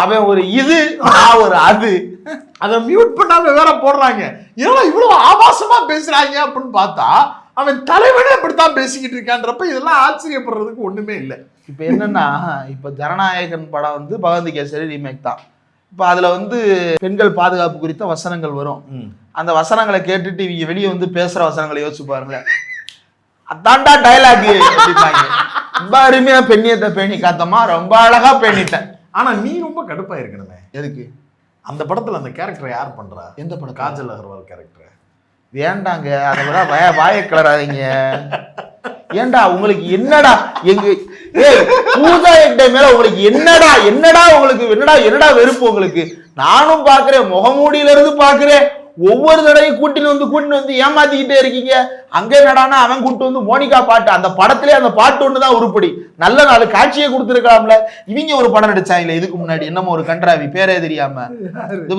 அவன் ஒரு இது நான் ஒரு அது, அதை மியூட் பண்ணாம வேற போடுறாங்க. இதெல்லாம் இவ்வளவு ஆபாசமா பேசுறாங்க அப்படின்னு பார்த்தா அவன் தலைவனே அப்படித்தான் பேசிக்கிட்டு இருக்கான்றப்ப இதெல்லாம் ஆச்சரியப்படுறதுக்கு ஒண்ணுமே இல்லை. இப்ப என்னன்னா, இப்ப ஜனநாயகன் படம் வந்து பகவந்த் கேசரி ரீமேக் தான். இப்ப அதுல வந்து பெண்கள் பாதுகாப்பு குறித்த வசனங்கள் வரும். அந்த வசனங்களை கேட்டுட்டு இவங்க வெளியே வந்து பேசுற வசனங்களை யோசிச்சு பாருங்களேன். அதான்டா டைலாக் ரொம்ப அருமையா பெண்ணியத்தை பேணி காத்தமா, ரொம்ப அழகா பேணிட்டேன். ஆனா நீ ரொம்ப கடுப்பா இருக்கணுமே. எதுக்கு? அந்த படத்துல அந்த கேரக்டர் யார் பண்றா? எந்த படம்? காஜல் அகர்வால் கேரக்டர். வேண்டாங்க, அதை விட வாய கிளறாதீங்க. ஏண்டா உங்களுக்கு என்னடா எங்க பூஜா என்கிட்ட மேல உங்களுக்கு என்னடா உங்களுக்கு என்னடா வெறுப்பு உங்களுக்கு? நானும் பாக்குறேன், முகமூடியில இருந்து பாக்குறேன், ஒவ்வொரு தடவையும் கூட்டின்னு வந்து ஏமாத்திக்கிட்டே இருக்கீங்க. அங்க என்னடானா அவன் கூட்டு வந்து மோனிகா பாட்டு, அந்த படத்திலே அந்த பாட்டு ஒண்ணுதான் உருப்படி. நல்ல நாலு காட்சியை கொடுத்துருக்கலாம்ல. இவங்க ஒரு படம் நடிச்சாங்க இதுக்கு முன்னாடி, என்னமோ ஒரு கன்றாவி பேரே தெரியாம.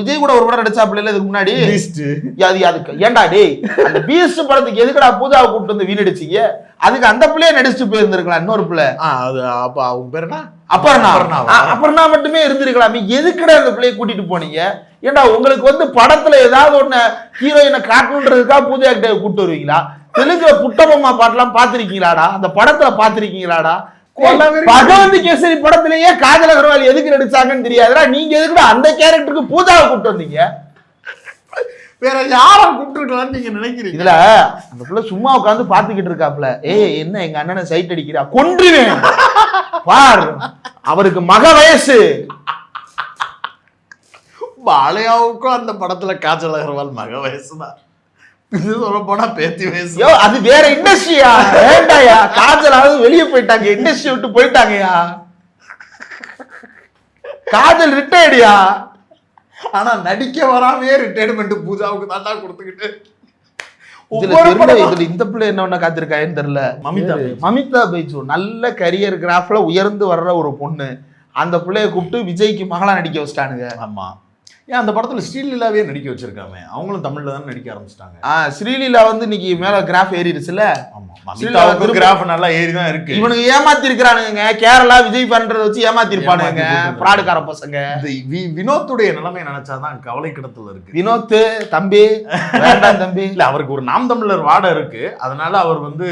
விஜய் கூட ஒரு படம் நடிச்சாப்புல இதுக்கு முன்னாடி. அதுக்கு ஏண்டா டேய், அந்த பீஸ்ட் படத்துக்கு எதுக்குடா பூஜாவை கூட்டு வந்து வீணடிச்சீங்க? அதுக்கு அந்த பிள்ளைய நடிச்சுட்டு போயிருந்திருக்கலாம். இன்னொரு பிள்ளை அது அப்ப அவங்க பேர் என்ன, அப்புறம்னா மட்டுமே இருந்திருக்கலாமே. எதுக்குடா அந்த பிள்ளைய கூட்டிட்டு போனீங்க? ஏண்டா உங்களுக்கு வந்து படத்துல ஏதாவது ஒண்ணு ஹீரோயினை காட்டணுன்றதுக்காக பூஜா கிட்ட கூட்டு வருவீங்களா? தெலுங்குல புட்டபொம்மா பாட்டெல்லாம் பாத்திருக்கீங்களாடா? அந்த படத்துல பாத்திருக்கீங்களாடா? பகவந்த் கேசரி படத்திலேயே காஜல் அகர்வால் எதுக்கு நடிச்சாங்கன்னு தெரியாதுடா. நீங்க எதுக்குடா அந்த கேரக்டருக்கு பூஜாவை கூட்டு வந்தீங்க? வேற யாரை கூப்பிட்டுருக்கலாம்னு நீங்க நினைக்கிறீங்க? இதுல அந்த பிள்ளை சும்மா உட்காந்து பாத்துக்கிட்டு இருக்காப்ல. என்ன எங்க அண்ணனை சைட் அடிக்கிறா, கொன்றுவேன் பார், அவருக்கு மக வயசு. பாலையாவுக்கும் அந்த படத்துல காஜல் அகர்வால் மக வயசுதான். இது சொல்ல போனா பேத்தி வயசு. அது வேற இண்டஸ்ட்ரியா? வேண்டாயா, காஜலாவது வெளியே போயிட்டாங்க, இண்டஸ்ட்ரி விட்டு போயிட்டாங்கயா. காஜல் ரிட்டையர்டியா. ஆனா நடிக்க வராமையே ரிட்டையர்மெண்ட் பூஜாவுக்கு தாண்டா கொடுத்துக்கிட்டு. இந்த பிள்ளை என்ன காத்திருக்கான்னு தெரியல. மமிதா பைஜு நல்ல கரியர் கிராஃப்ல உயர்ந்து வர்ற ஒரு பொண்ணு. அந்த பிள்ளைய கூப்பிட்டு விஜய்க்கு மகளா நடிக்க வச்சிட்டானுங்க. ஆமா, ஏன் அந்த படத்துல ஸ்ரீலீலாவே நடிக்க வச்சிருக்காங்க. அவங்களும் தமிழ்ல தான் நடிக்க ஆரம்பிச்சிட்டாங்க. ஸ்ரீலீலா வந்து இன்னைக்கு மேல கிராஃப் ஏறிடுச்சுல. கிராஃப் நல்லா ஏறிதான் இருக்கு. இவனுக்கு ஏமாத்தி இருக்கிறானுங்க. கேரளா விஜய் பண்றத வச்சு ஏமாத்தி இருப்பானுங்க பிராடுக்கார பசங்க. வினோத்துடைய நிலைமை நினைச்சாதான் கவலை கிடத்துல இருக்கு. வினோத் தம்பி வேண்டாம் தம்பி. இல்ல, அவருக்கு ஒரு நாம் தமிழர் வாடை இருக்கு. அதனால அவர் வந்து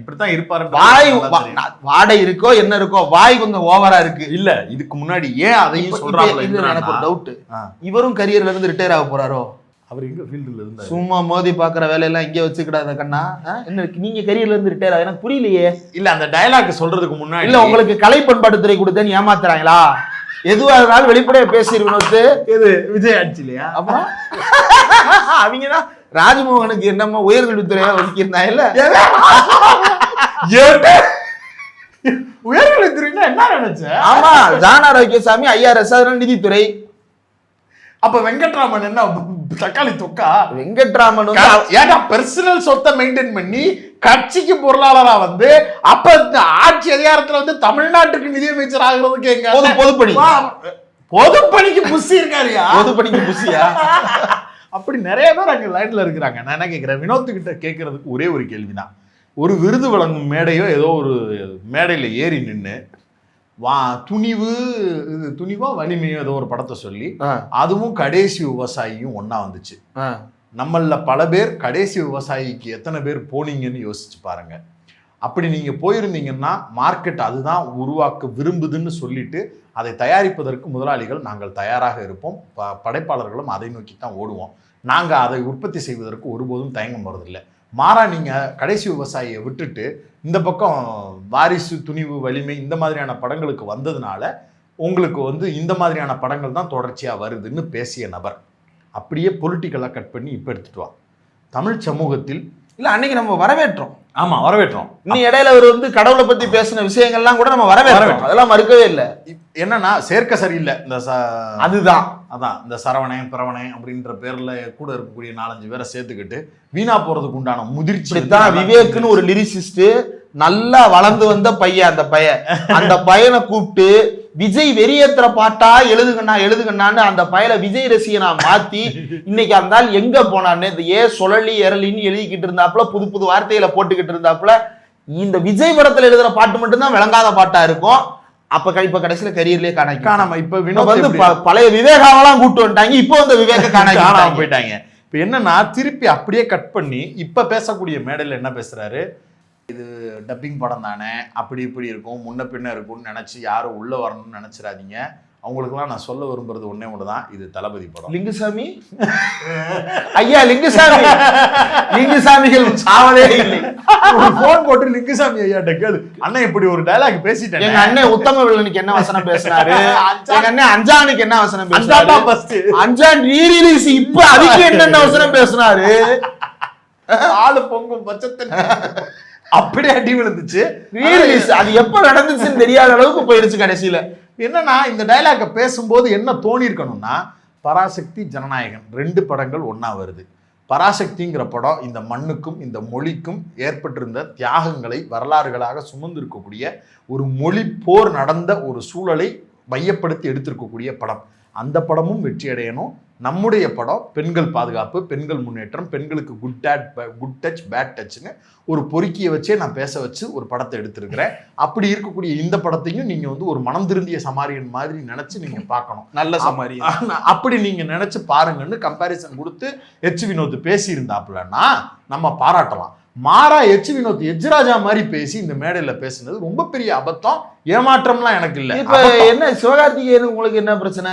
இப்படித்தான் இருப்பாரு. வாடை இருக்கோ என்ன இருக்கோ, வாய் கொஞ்சம் ஓவரா இருக்கு. இல்ல, இதுக்கு முன்னாடி ஏன் அதையும் சொல்றாங்க எனக்கு ஒரு டவுட். இவரும் கரியர்ல இருந்து ரிட்டையர் ஆக போறாரோ? அவர் எங்க ஃபீல்டுல இருந்தாரு? சும்மா மோதி பாக்குற வேலையெல்லாம் இங்கே வச்சுக்கிடாத கண்ணா. என்ன நீங்க கரியர்ல இருந்து ரிட்டையர் ஆக எனக்கு புரியலையே. இல்ல, அந்த டயலாக் சொல்றதுக்கு முன்னாடி இல்ல உங்களுக்கு கலை பண்பாட்டுத்துறை கொடுத்தேன்னு ஏமாத்துறாங்களா? எதுவா இருந்தாலும் வெளிப்படையா பேசிடுவது. இது விஜய் ஆட்சி இல்லையா? அப்புறம் அவங்கதான் ராஜ்மோகனுக்கு என்னமோ உயர்கல்வித்துறையா ஒதுக்கியிருந்தா இல்ல. உயர்கல்வித்துறைன்னா என்ன நினைச்ச? ஆமா, ஜான் ஆரோக்கியசாமி IRS நிதித்துறை. அப்ப வெங்கட்ராமன் என்ன தக்காளி தொக்கா? வெங்கட்ராமன் ஏன்னா பெர்சனல் சொத்தை மெயின்டைன் பண்ணி கட்சிக்கு பொருளாளரா வந்து அப்ப ஆட்சி அதிகாரத்துல வந்து தமிழ்நாட்டுக்கு நிதியமைச்சர் ஆகிறதுக்கு எங்க பொதுப்பணிக்கு புசி இருக்காருயா? பொதுப்பணிக்கு புசியா? அப்படி நிறைய பேர் அங்க லைன்ல இருக்கிறாங்க. நான் என்ன கேட்கிறேன், வினோத் கிட்ட கேட்கறதுக்கு ஒரே ஒரு கேள்விதான். ஒரு விருது வழங்கும் மேடையோ ஏதோ ஒரு மேடையில ஏறி நின்று துணிவா வலிமையோ ஏதோ ஒரு படத்தை சொல்லி, அதுவும் கடைசி விவசாயியும் ஒன்னா வந்துச்சு. நம்மள பல பேர் கடைசி விவசாயிக்கு எத்தனை பேர் போனீங்கன்னு யோசிச்சு பாருங்க. அப்படி நீங்க போயிருந்தீங்கன்னா மார்க்கெட் அதுதான் உருவாக்க விரும்புதுன்னு சொல்லிட்டு அதை தயாரிப்பதற்கு முதலாளிகள் நாங்கள் தயாராக இருப்போம், படைப்பாளர்களும் அதை நோக்கி தான் ஓடுவோம். நாங்க அதை உற்பத்தி செய்வதற்கு ஒருபோதும் தயங்கம் வருவதில்லை. மாறா நீங்க கடைசி விவசாயியை விட்டுட்டு இந்த பக்கம் வாரிசு, துணிவு, வலிமை இந்த மாதிரியான படங்களுக்கு வந்ததுனால உங்களுக்கு வந்து இந்த மாதிரியான படங்கள் தான் தொடர்ச்சியா வருதுன்னு பேசிய நபர் அப்படியே பொலிட்டிக்கலா கட் பண்ணி இப்ப எடுத்துட்டு வா. தமிழ் சமூகத்தில் இல்ல அன்னைக்கு நம்ம வரவேற்றோம். ஆமா வரவேற்றோம். இன்னும் இடையில அவர் வந்து கடவுளை பத்தி பேசின விஷயங்கள்லாம் கூட நம்ம வரவேற்றோம். அதெல்லாம் மறுக்கவே இல்லை. என்னன்னா சேர்க்க சரியில்லை இந்த அதுதான் அதான் இந்த சரவணன் பிரவணன் அப்படின்ற பேர்ல கூட இருக்கக்கூடிய 4-5 பேரை சேர்த்துக்கிட்டு வீணா போறதுக்கு உண்டான முதிர்ச்சி தான். விவேக்னு ஒரு லிரிசிஸ்ட் நல்லா வளர்ந்து வந்த பையன், அந்த பையனை கூப்பிட்டு விஜய் வெறியேத்துற பாட்டா எழுதுகண்ணான்னு அந்த பயல விஜய் ரசிகனா மாத்தி இன்னைக்கு அந்த ஆள் எங்க போனான்னு இந்த சுழலி எரளின்னு எழுதிக்கிட்டு இருந்தாப்புல, புது புது வார்த்தைகளை போட்டுக்கிட்டு இருந்தாப்புல. இந்த விஜய் படத்துல எழுதுற பாட்டு மட்டும்தான் விளங்காத பாட்டா இருக்கும். இப்ப கடைசியில கரியர்லயே காணாம இப்ப வந்து பழைய விவேகாவெல்லாம் கூப்பிட்டு வந்துட்டாங்க. இப்போ அந்த விவேக காணாம போயிட்டாங்க. இப்ப என்னன்னா திருப்பி அப்படியே கட் பண்ணி இப்ப பேசக்கூடிய மேடையில என்ன பேசுறாரு, இது டப்பிங் படம் தானே, அப்படி இப்படி இருக்கும், முன்ன பின்ன இருக்கும்னு நினைச்சு யாரும் உள்ள வரணும்னு நினைச்சிடாதீங்க. அவங்களுக்குலாம் நான் சொல்ல விரும்புறது ஒன்னே ஒண்ணுதான், இது தளபதி படம். லிங்குசாமி ஐயா, லிங்குசாமிகள் சாவதே இல்லை. ஒரு போன் போட்டு லிங்குசாமி ஐயா கேளு, அண்ணன் இப்படி ஒரு டயலாக் பேசிட்டேன். எங்க அண்ணன் உத்தம வில்லனுக்கு என்ன வசனம் பேசினாரு, எங்க அண்ணன் அஞ்சானுக்கு என்ன வசனம் பேசினாரு, அஞ்சான் ரீரிலீஸ் இப்ப அதுக்கு என்னென்ன வசனம் பேசினாரு. ஆளு பொங்கும் பட்சத்தில் அப்படியே அடி விழுந்துச்சு. ரீரிலீஸ் அது எப்ப நடந்துச்சுன்னு தெரியாத அளவுக்கு போயிருச்சு. கடைசியில என்னன்னா இந்த டயலாக பேசும்போது என்ன தோணி இருக்கணும்னா, பராசக்தி, ஜனநாயகன் 2 படங்கள் ஒன்னா வருது. பராசக்திங்கிற படம் இந்த மண்ணுக்கும் இந்த மொழிக்கும் ஏற்பட்டிருந்த தியாகங்களை வரலாறுகளாக சுமந்திருக்கக்கூடிய ஒரு மொழி போர் நடந்த ஒரு சூழலை மையப்படுத்தி எடுத்திருக்கக்கூடிய படம். அந்த படமும் வெற்றி அடையணும். நம்முடைய படம் பெண்கள் பாதுகாப்பு, பெண்கள் முன்னேற்றம், பெண்களுக்கு குட் டச் பேட் டச்னு ஒரு பொறுக்கியை வச்சே நான் பேச வச்சு ஒரு படத்தை எடுத்திருக்கிறேன். அப்படி இருக்கக்கூடிய இந்த படத்தையும் நீங்க வந்து ஒரு மனம் திருந்திய சமாரியன் மாதிரி நினைச்சு நீங்க பார்க்கணும். நல்ல சமாரியன் அப்படி நீங்க நினைச்சு பாருங்கன்னு கம்பாரிசன் கொடுத்து எச் வினோத் பேசி இருந்தாப்புலன்னா நம்ம பாராட்டலாம். மாறா எச் வினோத் எஜ்ராஜா மாதிரி பேசி இந்த மேடையில பேசுனது ரொம்ப பெரிய அபத்தம், ஏமாற்றம்லாம் எனக்கு இல்லை. இப்ப என்ன சிவகார்த்திகேயன் உங்களுக்கு என்ன பிரச்சனை?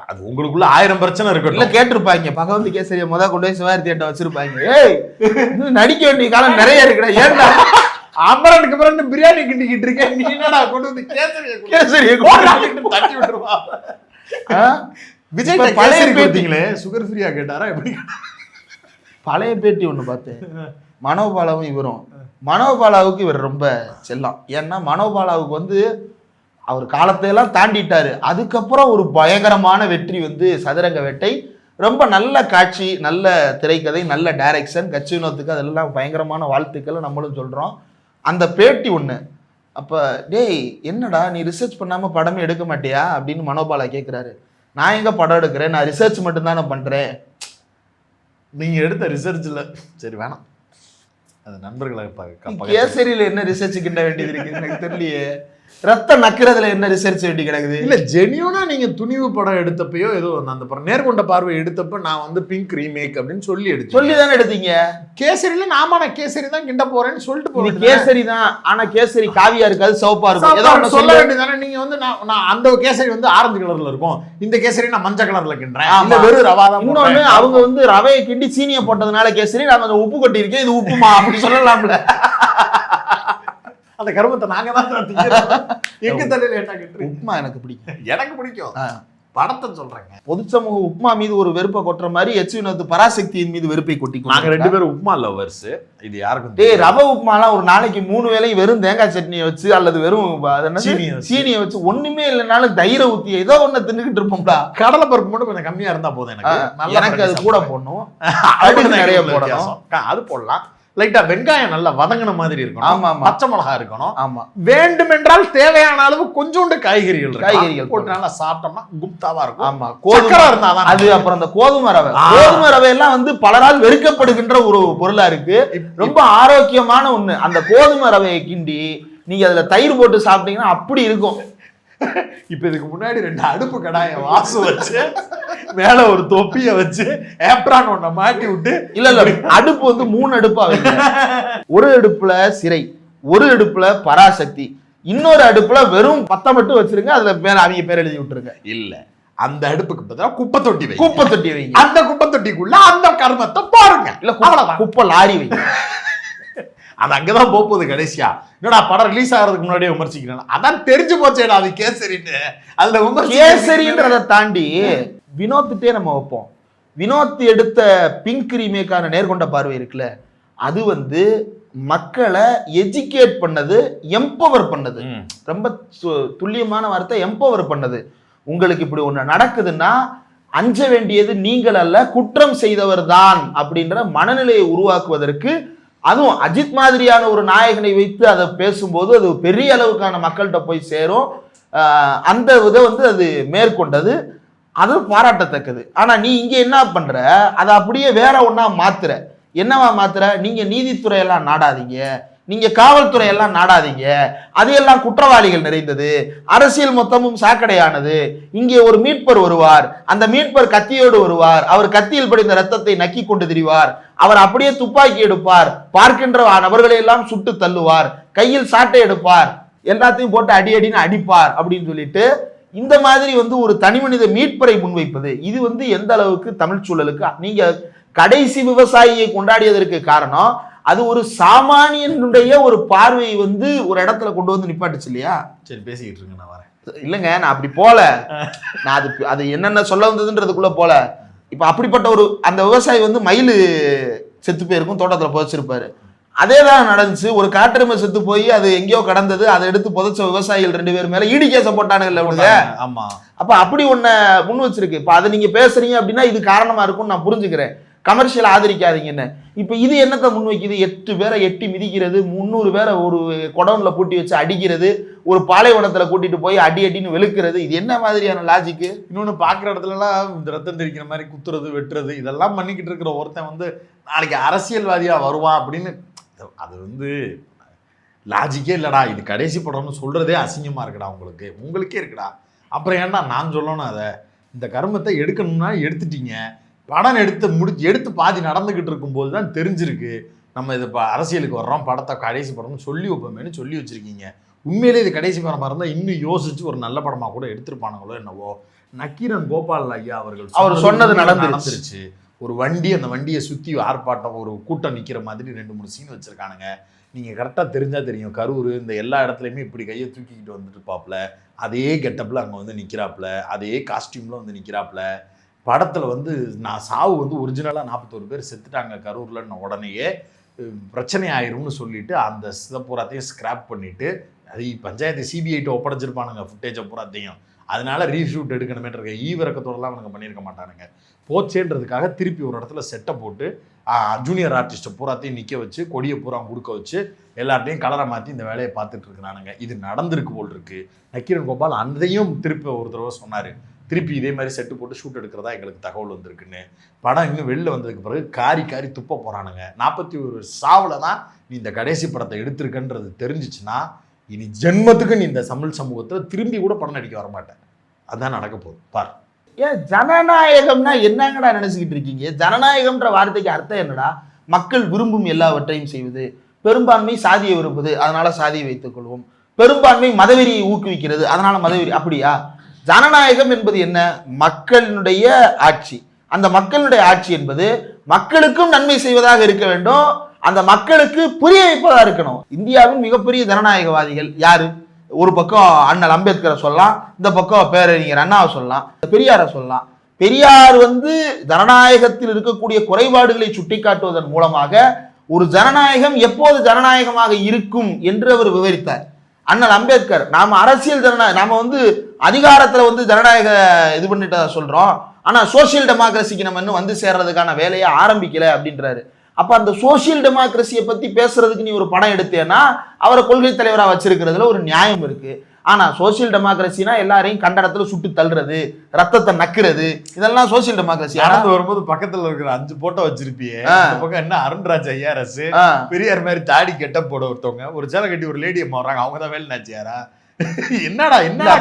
அது உங்களுக்குள்ள 1000 பிரச்சனை இருக்கு. இல்ல கேட்டிருப்பாங்க, பகவந்தி கேசரிய கொண்டு போய் சிவகார்த்திகிட்ட வச்சிருப்பாங்க. ஏய் நடிக்க வேண்டிய காலம் நிறைய இருக்குடா, ஏன்டா அமரனுக்கு அப்புறம் பிரியாணி கிண்டிக்கிட்டு இருக்கேன், நீ என்னடா கொண்டு வந்து கேசரிய தட்டி விட்டுருவா. விஜய் பழைய பேட்டிங்களே சுகர் ஃப்ரீயா கேட்டாரா எப்படி? பழைய பேட்டி ஒண்ணு பார்த்தேன். மனோபாலாவும் இவரும், மனோபாலாவுக்கு இவர் ரொம்ப செல்லம். ஏன்னா மனோபாலாவுக்கு வந்து அவர் காலத்தையெல்லாம் தாண்டிட்டாரு. அதுக்கப்புறம் ஒரு பயங்கரமான வெற்றி வந்து சதுரங்க வேட்டை. ரொம்ப நல்ல காட்சி, நல்ல திரைக்கதை, நல்ல டைரக்ஷன். கட்சி வினோத்துக்கு அதெல்லாம் பயங்கரமான வாழ்த்துக்களை நம்மளும் சொல்கிறோம். அந்த பேட்டி ஒன்று அப்போ, டேய் என்னடா நீ ரிசர்ச் பண்ணாமல் படமே எடுக்க மாட்டியா அப்படின்னு மனோபாலா கேட்குறாரு. நான் எங்கே படம் எடுக்கிறேன், நான் ரிசர்ச் மட்டும்தான் நான் பண்ணுறேன். நீங்கள் எடுத்த ரிசர்ச்சில் சரி வேணாம், அது நண்பர்களை கேசரியில் என்ன ரிசர்ச் கிட்ட வேண்டியது இருக்குது எனக்கு தெரியலையே. ரத்த நக்கிறதுல என்ன ரிசர்ச் வேண்டி கிடக்குது? இல்ல ஜெனியூனா நீங்க துணிவு படம் எடுத்தப்பயோ ஏதோ அந்த படம் நேர்கொண்ட பார்வை எடுத்தப்ப நான் வந்து பிங்க் ரீமேக் அப்படின்னு சொல்லி தானே எடுத்தீங்க. கேசரியில நாம நான் கேசரி தான் கிண்ட போறேன்னு சொல்லிட்டு போறேன். கேசரி தான், ஆனா கேசரி காவியா இருக்காது, சிவப்பா இருக்கும். ஏதோ சொல்ல வேண்டியதானே. நீங்க வந்து நான் அந்த கேசரி வந்து ஆரஞ்சு கலர்ல இருக்கும், இந்த கேசரி நான் மஞ்சள் கலர்ல கிண்டுறேன், இல்ல வெறும் ரவா தான். இன்னொன்னு அவங்க வந்து ரவையை கிண்டி சீனியை போட்டதுனால கேசரி, நான் கொஞ்சம் உப்பு கொட்டி இருக்கேன், இது உப்புமா அப்படி சொல்லலாம்ல. அந்த கருமத்தை நாங்க தான் எங்க தலையில என்ன கேட்டு. உப்புமா எனக்கு பிடிக்கும், எனக்கு பிடிக்கும். படத்தை சொல்றேங்க. பொது சமூக உப்புமா மீது ஒரு வெறுப்பை கொட்டுற மாதிரி எச் வினோத் பராசக்தியின் மீது வெறுப்பை கொட்டி. நாங்க 2 பேரும் உப்புமா லவர்ஸ். இது யாருக்கும் ரவை உப்புமாலாம் ஒரு நாளைக்கு 3 வேளையும் வெறும் தேங்காய் சட்னியை வச்சு அல்லது வெறும் சீனியை வச்சு ஒண்ணுமே இல்லைனாலும் தயிரை ஊத்தி ஏதோ ஒண்ணு தின்னுக்கிட்டு இருப்போம்டா. கடலை பருப்பு மட்டும் கொஞ்சம் கம்மியா இருந்தா போதும் எனக்கு அது கூட போடணும், அது நிறைய போடணும், அது போடலாம். லைட்டா வெங்காயம் நல்லா வதங்கின மாதிரி இருக்கணும். ஆமா, பச்சை மிளகா இருக்கணும். ஆமா, வேண்டுமென்றால் தேவையான அளவு கொஞ்சோண்டு காய்கறிகள் போட்டு நல்லா சாப்பிட்டோம்னா குப்தாவா இருக்கும். ஆமா, கோதுமை இருந்தாதான் அது. அப்புறம் அந்த கோதுமை ரவை எல்லாம் வந்து பலரால் வெறுக்கப்படுகின்ற ஒரு பொருளா இருக்கு. ரொம்ப ஆரோக்கியமான ஒண்ணு. அந்த கோதுமை ரவையை கிண்டி நீங்க அதுல தயிர் போட்டு சாப்பிட்டீங்கன்னா அப்படி இருக்கும். இப்ப இதுக்கு முன்னாடி 2 அடுப்பு கடாய வாசம் வச்சு மேல ஒரு தொப்பிய வச்சு ஏப்ரான் ஒண்ண மாட்டி விட்டு, இல்ல அடுப்பு வந்து 3 அடுப்பா வைங்க. ஒரு அடுப்புல சிறை, ஒரு அடுப்புல பராசக்தி, இன்னொரு அடுப்புல வெறும் 10 மட்டும் வச்சிருங்க, அதுல அவங்க பேர் எழுதி விட்டுருங்க. இல்ல அந்த அடுப்புக்கு பதிலா குப்பை தொட்டி வைங்க. அந்த குப்பை தொட்டி வண்டிக்குள்ள அந்த கர்மத்தை பாருங்க. இல்ல அவ்வளவுதான், குப்பை லாரி வை. அது அங்கதான் போகுது கடைசியா. என்னடா படம் ரிலீஸ் ஆகிறதுக்கு முன்னாடியே விமர்சிக்கிறேன், அதான் தெரிஞ்சு போச்சேடா அது கேசரின்னு. அதுல கேசரின்றதை தாண்டி வினோத்திட்டே நம்ம வைப்போம். வினோத் எடுத்த பிங்க் ரீமேக்கான நேர்கொண்ட பார்வை இருக்குல்ல, அது வந்து மக்களை எஜுகேட் பண்ணது, எம்பவர் பண்ணது. ரொம்ப துல்லியமான வார்த்தை, எம்பவர் பண்ணது. உங்களுக்கு இப்படி ஒண்ணு நடக்குதுன்னா அஞ்ச வேண்டியது நீங்கள் அல்ல, குற்றம் செய்தவர் தான் அப்படின்ற மனநிலையை உருவாக்குவதற்கு, அதுவும் அஜித் மாதிரியான ஒரு நாயகனை வைத்து அதை பேசும்போது அது பெரிய அளவுக்கான மக்கள்கிட்ட போய் சேரும். அந்த இதை வந்து அது மேற்கொண்டது, அது பாராட்டத்தக்கது. ஆனா நீ இங்க என்ன பண்ற, அதை அப்படியே வேற ஒண்ணா மாத்துற. என்னவா மாத்துற, நீங்க நீதித்துறை எல்லாம் நாடாதீங்க, நீங்க காவல்துறை எல்லாம் நாடாதீங்க, அது எல்லாம் குற்றவாளிகள் நிறைந்தது, அரசியல் மொத்தமும் சாக்கடையானது. இங்கே ஒரு மீட்பர் வருவார், அந்த மீட்பர் கத்தியோடு வருவார், அவர் கத்தியில் படிந்த ரத்தத்தை நக்கி கொண்டு திரிவார், அவர் அப்படியே துப்பாக்கி எடுப்பார், பார்க்கின்ற நபர்களை எல்லாம் சுட்டு தள்ளுவார், கையில் சாட்டை எடுப்பார், எல்லாத்தையும் போட்டு அடி அடின்னு அடிப்பார் அப்படின்னு சொல்லிட்டு இந்த மாதிரி வந்து ஒரு தனி மனித மீட்பரை முன்வைப்பது, இது வந்து எந்த அளவுக்கு தமிழ் சூழலுக்கு, நீங்க கடைசி விவசாயியை கொண்டாடியதற்கு காரணம் அது ஒரு சாமானியனுடைய ஒரு பார்வையை வந்து ஒரு இடத்துல கொண்டு வந்து நிப்பாட்டுச்சு இல்லையா? சரி பேசிக்கிட்டு இருங்க, நான் வரேன். இல்லைங்க, நான் அப்படி போல, நான் அது என்னென்ன சொல்ல வந்ததுன்றதுக்குள்ள போல. இப்ப அப்படிப்பட்ட ஒரு அந்த விவசாயி வந்து மயில் செத்து போயிருக்கும், தோட்டத்துல புதைச்சிருப்பாரு. அதே தான் நடந்துச்சு. ஒரு காட்டெருமை செத்து போய் அது எங்கேயோ கடந்தது, அதை எடுத்து புதைச்ச விவசாயிகள் 2 பேர் மேல ஈடி கேச போட்டானுங்கல்ல உனக்கு. ஆமா, அப்ப அப்படி ஒன்ன முன் வச்சிருக்கு. இப்ப அதை நீங்க பேசுறீங்க அப்படின்னா இது காரணமா இருக்கும்னு நான் புரிஞ்சுக்கிறேன். கமர்ஷியல் ஆதரிக்காதீங்கன்னு. இப்ப இது என்னத்தை முன்வைக்குது, 8 பேரை எட்டி மிதிக்கிறது, 300 பேரை ஒரு கொடவுன்ல பூட்டி வச்சு அடிக்கிறது, ஒரு பாலைவனத்துல கூட்டிட்டு போய் அடி அடின்னு வெளுக்கிறது, இது என்ன மாதிரியான லாஜிக்கு? இன்னொன்னு பாக்குற இடத்துல எல்லாம் இந்த ரத்தம் தெரிக்கிற மாதிரி குத்துறது வெட்டுறது இதெல்லாம் பண்ணிக்கிட்டு இருக்கிற ஒருத்தன் வந்து நாளைக்கு அரசியல்வாதியா வருவான் அப்படின்னு, அது வந்து லாஜிக்கே இல்லடா. இது கடைசி படம்னு சொல்றதே அசிங்கமா இருக்குடா, உங்களுக்கே இருக்குடா. அப்புறம் ஏன்னா நான் சொல்லணும், அதை இந்த கர்மத்தை எடுக்கணும்னா எடுத்துட்டீங்க, படம் எடுத்து பாதி நடந்துகிட்டு இருக்கும்போது தான் தெரிஞ்சிருக்கு நம்ம இது அரசியலுக்கு வர்றோம், படத்தை கடைசி படம்னு சொல்லி வைப்போமேனு சொல்லி வச்சிருக்கீங்க. உண்மையிலே இது கடைசி படமா இருந்தால் இன்னும் யோசிச்சு ஒரு நல்ல படமா கூட எடுத்திருப்பானுங்களோ என்னவோ. நக்கீரன் கோபால் ஐயா அவர் சொன்னது நடந்துருச்சு. ஒரு வண்டி, அந்த வண்டியை சுற்றி ஆர்ப்பாட்டம், ஒரு கூட்டம் நிற்கிற மாதிரி 2-3 சீன் வச்சுருக்கானுங்க. நீங்கள் கரெக்டாக தெரிஞ்சால் தெரியும், கரூர் இந்த எல்லா இடத்துலையுமே இப்படி கையை தூக்கிக்கிட்டு வந்துட்டு இருப்பாப்புல, அதே கெட்டப்பில் அங்கே வந்து நிற்கிறாப்புல, அதே காஸ்டியூமில் வந்து நிற்கிறாப்புல. படத்தில் வந்து நான் சாவு வந்து ஒரிஜினலாக 41 பேர் செத்துட்டாங்க கரூரில்னு உடனேயே பிரச்சனை ஆயிரும்னு சொல்லிட்டு அந்த இதை பூராத்தையும் ஸ்கிராப் பண்ணிவிட்டு அது பஞ்சாயத்து சிபிஐட்ட ஒப்படைச்சிருப்பானுங்க ஃபுட்டேஜை பூராத்தையும். அதனால ரீஷூட் எடுக்கணுமேன்ற ஈவிரக்கத்தோடலாம் அவங்க பண்ணியிருக்க மாட்டானுங்க. போச்சேன்றதுக்காக திருப்பி ஒரு இடத்துல செட்டை போட்டு ஜூனியர் ஆர்டிஸ்ட்டை பூராத்தையும் நிற்க வச்சு கொடியை பூரா கொடுக்க வச்சு எல்லார்ட்டையும் கலரை மாற்றி இந்த வேலையை பார்த்துட்டு இருக்கிறானுங்க. இது நடந்திருக்கு போல் இருக்கு. நக்கீரன் கோபால் அதையும் திருப்பி ஒரு தடவை சொன்னார், திருப்பி இதே மாதிரி செட்டு போட்டு ஷூட் எடுக்கிறதா எங்களுக்கு தகவல் வந்திருக்குன்னு. படம் இன்னும் வெளில வந்ததுக்கு பிறகு காரி துப்ப போகிறானுங்க. 41 சாவில் தான் நீ இந்த கடைசி படத்தை எடுத்திருக்கன்றது தெரிஞ்சிச்சுன்னா இனி ஜென்மத்துக்கு நீ இந்த தமிழ் சமூகத்தில் திரும்பி கூட படம் நடிக்க வரமாட்டேன். அதுதான் நடக்க போகுது பார். ஏன் ஜனநாயகம்னா என்னங்கடா நினைச்சுக்கிட்டு இருக்கீங்க? ஜனநாயகம்ன்ற வார்த்தைக்கு அர்த்தம் என்னடா? மக்கள் விரும்பும் எல்லாவற்றையும் செய்வது. பெரும்பான்மை சாதியை விரும்புது, அதனால சாதியை வைத்துக் கொள்வோம். பெரும்பான்மை மதவெறியை ஊக்குவிக்கிறது, அதனால மதவெறி. அப்படியா? ஜனநாயகம் என்பது என்ன? மக்களுடைய ஆட்சி. அந்த மக்களுடைய ஆட்சி என்பது மக்களுக்கும் நன்மை செய்வதாக இருக்க வேண்டும், அந்த மக்களுக்கு புரிய வைப்பதா இருக்கணும். இந்தியாவின் மிகப்பெரிய ஜனநாயகவாதிகள் யாரு? ஒரு பக்கம் அண்ணல் அம்பேத்கரை சொல்லலாம், இந்த பக்கம் பேரறிஞர் அண்ணாவை சொல்லலாம், பெரியாரை சொல்லலாம். பெரியார் வந்து ஜனநாயகத்தில் இருக்கக்கூடிய குறைபாடுகளை சுட்டிக்காட்டுவதன் மூலமாக ஒரு ஜனநாயகம் எப்போது ஜனநாயகமாக இருக்கும் என்று அவர் விவரித்தார். அண்ணல் அம்பேத்கர் நாம அரசியல் நாம வந்து அதிகாரத்துல வந்து ஜனநாயக இது பண்ணிட்டு சொல்றோம், ஆனா சோசியல் டெமோக்ரஸிக்கு நம்ம இன்னும் வந்து சேர்றதுக்கான வேலையை ஆரம்பிக்கல அப்படின்றாரு. அப்ப அந்த சோசியல் டெமோக்ரஸியை பத்தி பேசுறதுக்கு நீ ஒரு படம் எடுத்தேன்னா அவரை கொள்கை தலைவரா வச்சிருக்கிறதுல ஒரு நியாயம் இருக்கு. ஆனா சோசியல் டெமோக்ரஸினா எல்லாரையும் கண்ட இடத்துல சுட்டு தள்ளுறது, ரத்தத்தை நக்குறது, இதெல்லாம் சோசியல் டெமோக்ரஸி. நடந்து வரும்போது பக்கத்துல இருக்கிற 5 போட்டோ வச்சிருப்பியே, பக்கம் என்ன அருண்ராஜ் ஐஆர்எஸ், பெரியார் மாதிரி தாடி கெட்ட போட ஒருத்தவங்க, ஒரு சேலை கட்டி ஒரு லேடியை மாறுறாங்க, அவங்க தான் வேலை நாச்சியாரா? என்னடா என்ன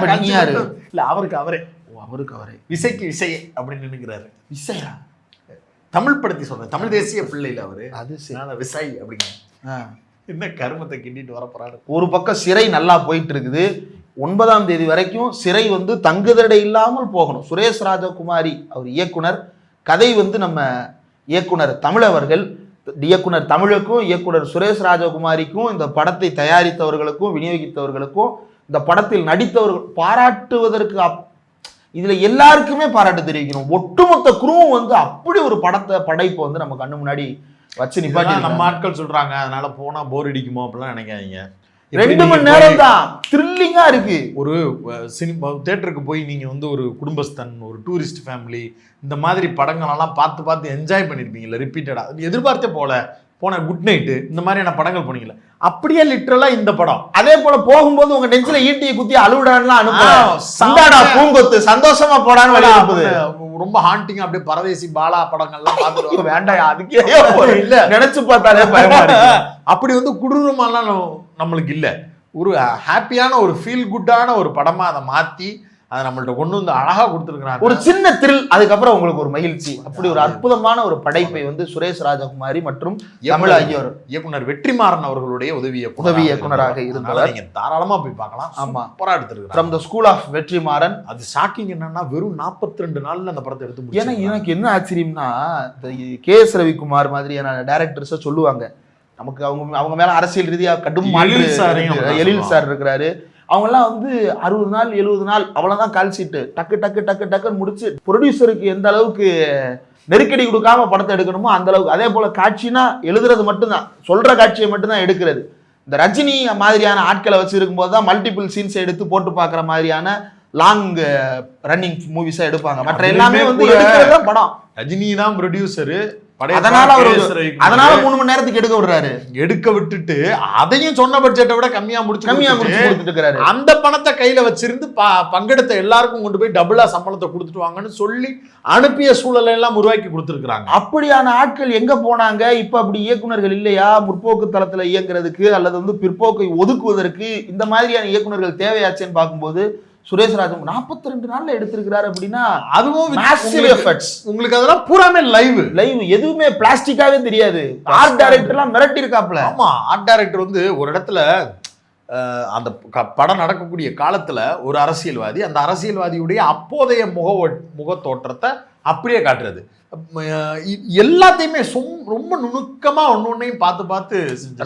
இல்ல அவருக்கு அவரே விசைக்கு விசையே அப்படின்னு நினைக்கிறாரு. விசையா தமிழ் படுத்தி சொல்றேன், தமிழ் தேசிய பிள்ளைல அவரு, அது விசை அப்படிங்க. என்ன கருமத்தை கிண்டிட்டு வரப்போறாரு. ஒரு பக்கம் சிறை நல்லா போயிட்டு இருக்குது, 9ஆம் தேதி வரைக்கும் சிறை வந்து தங்குதடை இல்லாமல் போகணும். சுரேஷ் ராஜகுமாரி அவர் இயக்குனர், கதை வந்து நம்ம இயக்குனர் தமிழ் அவர்கள், இயக்குனர் தமிழுக்கும் இயக்குனர் சுரேஷ் ராஜகுமாரிக்கும் இந்த படத்தை தயாரித்தவர்களுக்கும் விநியோகித்தவர்களுக்கும் இந்த படத்தில் நடித்தவர்கள் பாராட்டுவதற்கு இதுல எல்லாருக்குமே பாராட்டு தெரிவிக்கணும். ஒட்டுமொத்த குருவும் வந்து அப்படி ஒரு படைப்பை வந்து நம்ம கண்ணு முன்னாடி வச்சு நிப்பாட்டி. நம்ம ஆட்கள் சொல்றாங்க அதனால போனா போர் அடிக்குமோ அப்படிலாம் நினைக்காதீங்க. 2 மணி நேரம் தான் த்ரில்லிங்கா இருக்கு. ஒரு சினிமா தியேட்டருக்கு போய் நீங்க வந்து ஒரு குடும்பஸ்தன், ஒரு டூரிஸ்ட் ஃபேமிலி, இந்த மாதிரி படங்களெல்லாம் பார்த்து என்ஜாய் பண்ணிருப்பீங்கல்ல ரிப்பீட்டடா. எதிர்பார்த்தே போன குட் நைட்டு இந்த மாதிரியான படங்கள் போனீங்கல்ல, அப்படியே லிட்டரலா இந்த படம். அதே போல போகும்போது உங்க நெஞ்சில ஈட்டியை குத்தி அழுவிடான்லாம் அனுப்புடா பூங்கொத்து சந்தோஷமா போடான்னு வழி அனுப்புது. ரொம்ப ஹாண்டிங் அப்படியே பரதேசி பாலா படங்கள்லாம் பார்த்துட்டு வேண்டாம் அதுக்கே இல்ல நினைச்சு பார்த்தாலே பயமா இருக்கு. அப்படி வந்து குடூரமாலாம் நம்மளுக்கு இல்ல. ஒரு ஹாப்பியான ஒரு ஃபீல் குட்டான ஒரு படமா அதை மாத்தி அதை நம்மள்ட்ட கொண்டு வந்து அழகா கொடுத்துருக்காங்க. ஒரு சின்ன த்ரில், அதுக்கப்புறம் உங்களுக்கு ஒரு மகிழ்ச்சி. அப்படி ஒரு அற்புதமான ஒரு படைப்பை வந்து சுரேஷ் ராஜகுமாரி மற்றும் தமிழ் ஐயர் இயக்குனர் வெற்றிமாறன் அவர்களுடைய உதவி இயக்குனராக இருந்தவர். நீங்க தாராளமா போய் பார்க்கலாம். ஆமா, சூப்பரா எடுத்துருக்காங்க. From the school of Vetrimaaran. அது ஷாக்கிங் என்னன்னா வெறும் 42 நாள்ல அந்த படத்தை எடுத்து முடிச்சாங்க. ஏன்னா எனக்கு என்ன ஆச்சரியம்னா, கே.எஸ். ரவிக்குமார் மாதிரியான டைரக்டர்ஸை சொல்லுவாங்க நமக்கு அவங்க மேல அரசியல் ரீதியா கடும் எழில் சார் இருக்கிறாரு. அவங்கெல்லாம் வந்து 60 நாள் 70 நாள் அவ்வளவுதான் கால் சீட்டு, டக்குன்னு முடிச்சு ப்ரொடியூசருக்கு எந்த அளவுக்கு நெருக்கடி கொடுக்காம படத்தை எடுக்கணுமோ அந்த அளவுக்கு. அதே போல காட்சினா எழுதுறது மட்டும்தான், சொல்ற காட்சியை மட்டும்தான் எடுக்கிறது. இந்த ரஜினி மாதிரியான ஆட்களை வச்சு இருக்கும்போது தான் மல்டிபிள் சீன்ஸ் எடுத்து போட்டு பார்க்குற மாதிரியான லாங் ரன்னிங் மூவிஸா எடுப்பாங்க. மற்ற எல்லாமே வந்து படம் ரஜினி தான் ப்ரொடியூசரு. அதனால 3 மணி நேரத்துக்கு எடுக்க விட்டுட்டு அதையும் சொன்ன பட்ஜெட்டை விட கம்மியா முடிச்சு அந்த பணத்தை கையில வச்சிருந்து பங்கெடுத்த எல்லாருக்கும் கொண்டு போய் டபுளா சம்பளத்தை கொடுத்துட்டு வாங்கன்னு சொல்லி அனுப்பிய சூழலை எல்லாம் உருவாக்கி கொடுத்துருக்காங்க. அப்படியான ஆட்கள் எங்க போனாங்க? இப்ப அப்படி இயக்குனர்கள் இல்லையா முற்போக்கு தளத்துல இயங்குறதுக்கு அல்லது வந்து பிற்போக்கை ஒதுக்குவதற்கு? இந்த மாதிரியான இயக்குனர்கள் தேவையாச்சேன்னு பார்க்கும்போது சுரேஷ் ராஜ் 42 நாள்ல எடுத்திருக்கிறாரு அப்படின்னா அதுவும் உங்களுக்கு அதெல்லாம் பூராமே லைவ் எதுவுமே பிளாஸ்டிக்காவே தெரியாது. ஆர்ட் டைரக்டர்லாம் மிரட்டி இருக்காப்ல. ஆமா, ஆர்ட் டைரக்டர் வந்து ஒரு இடத்துல அந்த படம் நடக்கக்கூடிய காலத்துல ஒரு அரசியல்வாதி, அந்த அரசியல்வாதியுடைய அப்போதைய முக தோற்றத்தை அப்படியே காட்டுறது. எல்லாத்தையுமே ரொம்ப நுணுக்கமா ஒன்னொன்னையும் பார்த்து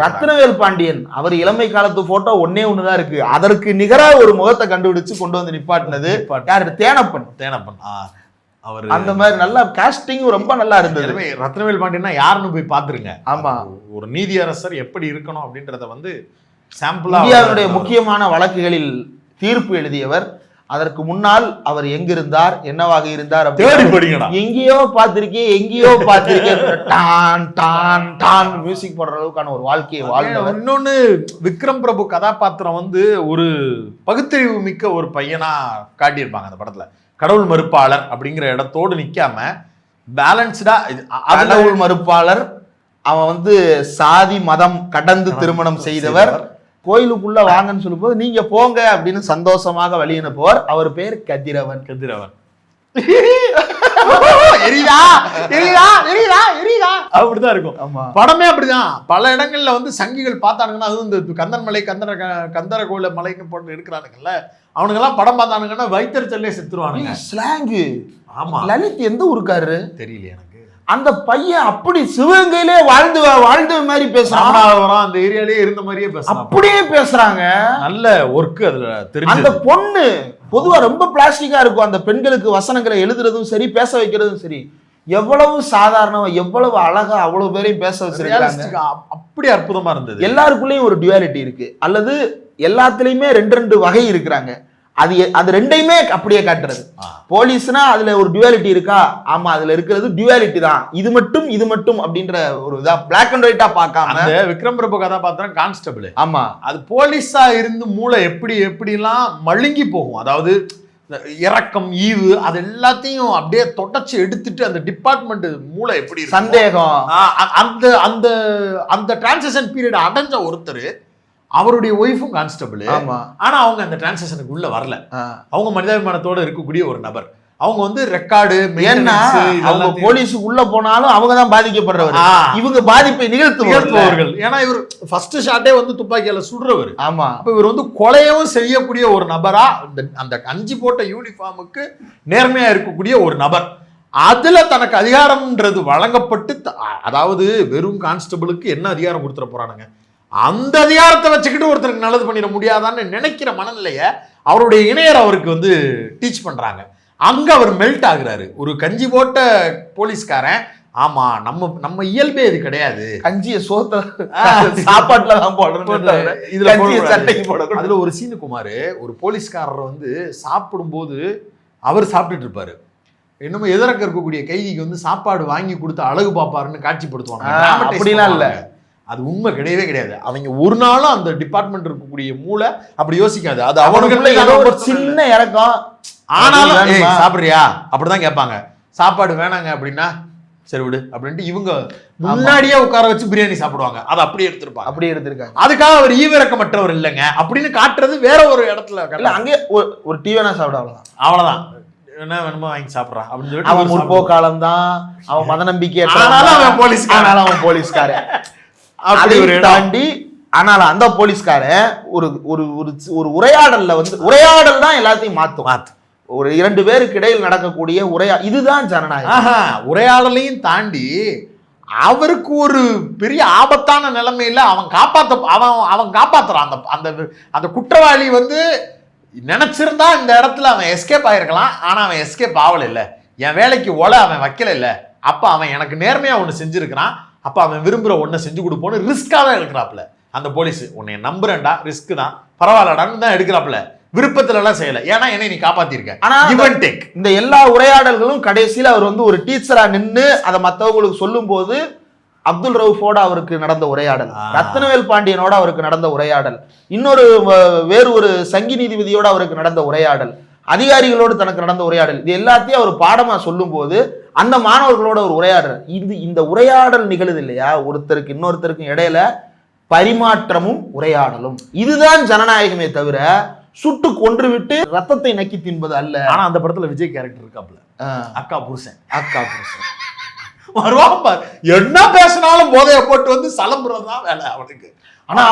ரத்னவேல் பாண்டியன் அவர் இளமை காலத்து போட்டோ ஒண்ணுதான் இருக்கு. அதற்கு நிகரா ஒரு முகத்தை கண்டுபிடிச்சு கொண்டு வந்து நிப்பாட்டினது யாரு? தேனப்பன். அவர் அந்த மாதிரி நல்லா காஸ்டிங் ரொம்ப நல்லா இருந்தது. ரத்னவேல் பாண்டியன்னா யாருன்னு போய் பாத்துருங்க. ஆமா, ஒரு நீதியரசர் எப்படி இருக்கணும் அப்படின்றத வந்து சாம்பிளா இந்தியாவுடைய முக்கியமான வழக்குகளில் தீர்ப்பு எழுதியவர். அதற்கு முன்னால் அவர் எங்கிருந்தார், என்னவாக இருந்தார் எங்கேயோ பார்த்திருக்கேன் மியூசிக் போடுற அளவுக்கான ஒரு வாழ்க்கையை வாழ்ந்தவர். இன்னொன்னு, விக்ரம் பிரபு கதாபாத்திரம் வந்து ஒரு பகுத்தறிவு மிக்க ஒரு பையனா காட்டியிருப்பாங்க அந்த படத்துல. கடவுள் மறுப்பாளர் அப்படிங்கிற இடத்தோடு நிக்காம பேலன்ஸ்டா கடவுள் மறுப்பாளர், அவன் வந்து சாதி மதம் கடந்து திருமணம் செய்தவர். கோயிலுக்குள்ள வாங்கன்னு சொல்லும்போது நீங்க போங்க அப்படின்னு சந்தோஷமாக வழி அனுப்புவார். அவர் பேர் கதிரவன். அப்படிதான் இருக்கும் படமே. அப்படிதான் பல இடங்கள்ல வந்து சங்கிகள் பார்த்தானுங்கன்னா, அதுவும் இந்த கந்தன்மலை கந்தர கோயில மலைன்னு போட்டு எடுக்கிறானுங்கல்ல, அவனுங்க எல்லாம் படம் பார்த்தானுங்கன்னா வயிற்றுச்சல்லே செத்துருவானுங்க. ஸ்லாங்கு. ஆமா, லலித் எந்த ஊருக்காரு தெரியல எனக்கு. அந்த பையன் அப்படி சிவகங்கையிலே வாழ்ந்த மாதிரி பேசுறான். அந்த ஏரியாலே இருந்த மாதிரியே பேசுறான். அப்படியே பேசுறாங்க. நல்ல ஒர்க் அதுல தெரிஞ்சு. அந்த பொண்ணு பொதுவா ரொம்ப பிளாஸ்டிக்கா இருக்கும். அந்த பெண்களுக்கு வசனங்களை எழுதுறதும் சரி, பேச வைக்கிறதும் சரி, எவ்வளவு சாதாரணமா எவ்வளவு அழகா அவ்வளவு பேரையும் பேச வச்சிருக்காங்க. அப்படி அற்புதமா இருந்தது. எல்லாருக்குள்ளேயும் ஒரு டுவாலிட்டி இருக்கு, அல்லது எல்லாத்துலயுமே 2 வகை இருக்கிறாங்க. அது ரெண்டையுமே அப்படியே காட்டுறது. போலீஸ்னா அதுல ஒரு டுவாலிட்டி இருக்கா? ஆமா, அதுல இருக்கிறது டுவாலிட்டி தான். இது மட்டும் அப்படின்ற ஒரு இதா பிளாக் அண்ட் ஒயிட்டா பார்க்காம. அந்த விக்ரம் பிரபு கதாபாத்திரம் கான்ஸ்டபிள். ஆமா, அது போலீஸா இருந்து மூளை எப்படிலாம் மழுங்கி போகும். அதாவது இறக்கம், ஈவு, அது எல்லாத்தையும் அப்படியே தொடச்சு எடுத்துட்டு அந்த டிபார்ட்மெண்ட் மூளை எப்படி சந்தேகம், அந்த அந்த அந்த டிரான்சிஷன் பீரியட் அடைஞ்ச ஒருத்தர், அவருடைய ஒய்ஃபும் கான்ஸ்டபிள். ஆனா அவங்க அந்த டிரான்சாக்ஷனுக்கு உள்ள வரல. அவங்க மனிதாபிமானத்தோட இருக்கக்கூடிய ஒரு நபர். அவங்க வந்து ரெக்கார்டு, அவங்க போலீஸுக்கு உள்ள போனாலும் அவங்க தான் பாதிக்கப்படுறவர். இவங்க பாதிப்பை நிகழ்த்துவார்கள். ஏன்னா இவர் ஃபர்ஸ்ட் ஷாட்டே வந்து துப்பாக்கியால சுடுறவர். ஆமா, அப்ப இவர் வந்து கொலையவும் செய்யக்கூடிய ஒரு நபரா, அந்த 5 போட்ட யூனிஃபார்முக்கு நேர்மையா இருக்கக்கூடிய ஒரு நபர். அதுல தனக்கு அதிகாரம்ன்றது வழங்கப்பட்டு அதாவது வெறும் கான்ஸ்டபிளுக்கு என்ன அதிகாரம் கொடுத்துட போறானுங்க, அந்த அதிகாரத்தை வச்சுக்கிட்டு ஒருத்தருக்கு நல்லது பண்ணிட முடியாதான்னு நினைக்கிற மனநிலைய அவருடைய இணையர் அவருக்கு வந்து டீச் பண்றாங்க. அங்க அவர் மெல்ட் ஆகுறாரு. ஒரு கஞ்சி போட்ட போலீஸ்காரன், ஆமா நம்ம இயல்பே இது கிடையாது, கஞ்சிய சோத்த சாப்பாட்டுல தான் போடணும், இதுல சட்டைக்கு போடணும். அதுல ஒரு சீனு குமார், ஒரு போலீஸ்காரர் வந்து சாப்பிடும்போது அவர் சாப்பிட்டுட்டு இருப்பாரு, என்னமோ எதிரக்க இருக்கக்கூடிய கைதிக்கு வந்து சாப்பாடு வாங்கி கொடுத்து அழகு பாப்பாருன்னு காட்சிப்படுத்துவாங்க. அப்படிலாம் இல்ல, அது உண்மை கிடையவே கிடையாது. அவங்க ஒரு நாளும் அந்த டிபார்ட்மெண்ட் இருக்கக்கூடிய மூளை அப்படி யோசிக்காது. அது அவனுக்குள்ள ஏதோ ஒரு சின்ன இறக்கம். ஆனாலும் சாப்பிடுறியா அப்படிதான் கேட்பாங்க. சாப்பாடு வேணாங்க அப்படின்னா சரி விடு அப்படின்ட்டு இவங்க முன்னாடியே உட்கார வச்சு பிரியாணி சாப்பிடுவாங்க. அதை அப்படியே எடுத்திருப்பாங்க, அப்படியே எடுத்திருக்காங்க. அதுக்காக அவர் ஈவிரக்கமற்றவர் இல்லைங்க அப்படின்னு காட்டுறது வேற ஒரு இடத்துல. அங்கே ஒரு டீ வேணா சாப்பிட, அவ்வளவுதான், என்ன வேணுமோ வாங்கி சாப்பிட்றான் அப்படின்னு சொல்லிட்டு அவன் முற்போக்காலம் தான், அவன் மத நம்பிக்கை, அவன் போலீஸ்காரன் அப்படி ஒரு தாண்டி. ஆனால் அந்த போலீஸ்காரன் ஒரு ஒரு ஒரு உரையாடல்ல வந்து, உரையாடல் தான் எல்லாத்தையும் மாத்தும். ஒரு 2 பேருக்கு இடையில் நடக்கக்கூடிய இதுதான் ஜனநாயகம். உரையாடலையும் தாண்டி அவருக்கு ஒரு பெரிய ஆபத்தான நிலைமையில அவன் காப்பாத்துறான். அந்த குற்றவாளி வந்து நினைச்சிருந்தா இந்த இடத்துல அவன் எஸ்கேப் ஆயிருக்கலாம். ஆனா அவன் எஸ்கேப் ஆகல. இல்ல, என் வேலைக்கு அவன் வைக்கல. இல்ல, அப்ப அவன் எனக்கு நேர்மையா ஒண்ணு செஞ்சிருக்கிறான், அப்ப அவன் விரும்புற ஒண்ணு செஞ்சு கொடுப்போன்னு ரிஸ்காக எடுக்கிறாப்ல அந்த போலீஸ். உன்னை நம்புறேன்டா, ரிஸ்க் தான், பரவாயில்லடான்னு தான் எடுக்கிறாப்ல, விருப்பத்துல எல்லாம் செய்யல. ஏன்னா என்னை நீ காப்பாத்திருக்க. ஆனா இந்த எல்லா உரையாடல்களும் கடைசியில அவர் வந்து ஒரு டீச்சரா நின்று அதை மற்றவங்களுக்கு சொல்லும் போது, அப்துல் ரவுஃபோட அவருக்கு நடந்த உரையாடல், ரத்னவேல் பாண்டியனோட அவருக்கு நடந்த உரையாடல், இன்னொரு வேறு ஒரு சங்கி நீதிபதியோட அவருக்கு நடந்த உரையாடல், அதிகாரிகளோடு தனக்கு நடந்த உரையாடல், இது எல்லாத்தையும் அவர் பாடமா சொல்லும் போது அந்த மாணவர்களோட ஒரு உரையாடல், இந்த உரையாடல் நிகழுது இல்லையா, ஒருத்தருக்கு இன்னொருத்தருக்கும் இடையில பரிமாற்றமும் உரையாடலும். இதுதான் ஜனநாயகமே தவிர சுட்டு கொன்று விட்டு ரத்தத்தை நக்கி தின்பது அல்ல. ஆனா அந்த படத்துல விஜய் கேரக்டர் இருக்காப்ல, அக்கா புருஷன் வருவான் பாரு, என்ன பேசினாலும் போதைய போட்டு வந்து சலம்புறதுதான் வேலை அவனுக்கு. ஆனா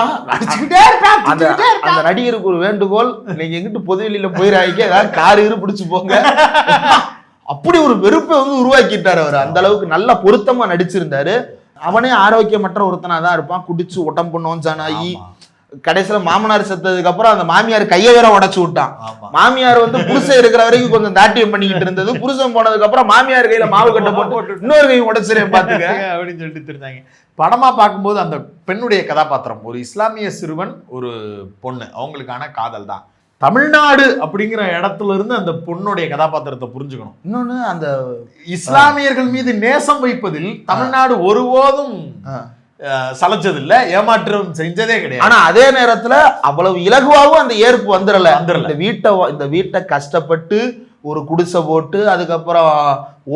அந்த நடிகருக்கு ஒரு வேண்டுகோள், நீங்க எங்கிட்டு பொதுவெளியில போயிராய்க்கு, ஏதாவது காரு பிடிச்சு போங்க. அப்படி ஒரு வெறுப்பை வந்து உருவாக்கிட்டாரு அவர். அந்த அளவுக்கு நல்ல பொருத்தமா நடிச்சிருந்தாரு. அவனே ஆரோக்கியமற்ற ஒருத்தனா தான் இருப்பான், குடிச்சு உடம்பு நோஞ்சானாயி கடைசியில மாமனார் செத்ததுக்கு அப்புறம் அந்த மாமியார் கையை வேற உடைச்சு விட்டான். மாமியார் வந்து புருஷன் இருக்கிற வரைக்கும் கொஞ்சம் தாட்டியம் பண்ணிக்கிட்டு இருந்தது, புருஷன் போனதுக்கு அப்புறம் மாமியார் கையில மாவு கட்ட போட்டு இன்னொரு கையும் உடைச்சிருக்கேன் பாத்துக்க அப்படின்னு சொல்லிட்டு இருந்தாங்க. படமா பார்க்கும்போது அந்த பெண்ணுடைய கதாபாத்திரம் ஒரு இஸ்லாமிய சிறுவன், ஒரு பொண்ணு, அவங்களுக்கான காதல் தான். தமிழ்நாடு அப்படிங்கிற இடத்துல இருந்து அந்த பொண்ணுடைய கதாபாத்திரத்தை புரிஞ்சுக்கணும். இன்னொன்னு, அந்த இஸ்லாமியர்கள் மீது நேசம் வைப்பதில் தமிழ்நாடு ஒருபோதும் சலைச்சது இல்ல, ஏமாற்றம் செஞ்சதே கிடையாது. ஆனா அதே நேரத்துல அவ்வளவு இலகுவாகவும் அந்த ஏற்பு வந்துடல. இந்த வீட்டை கஷ்டப்பட்டு ஒரு குடிசை போட்டு, அதுக்கப்புறம்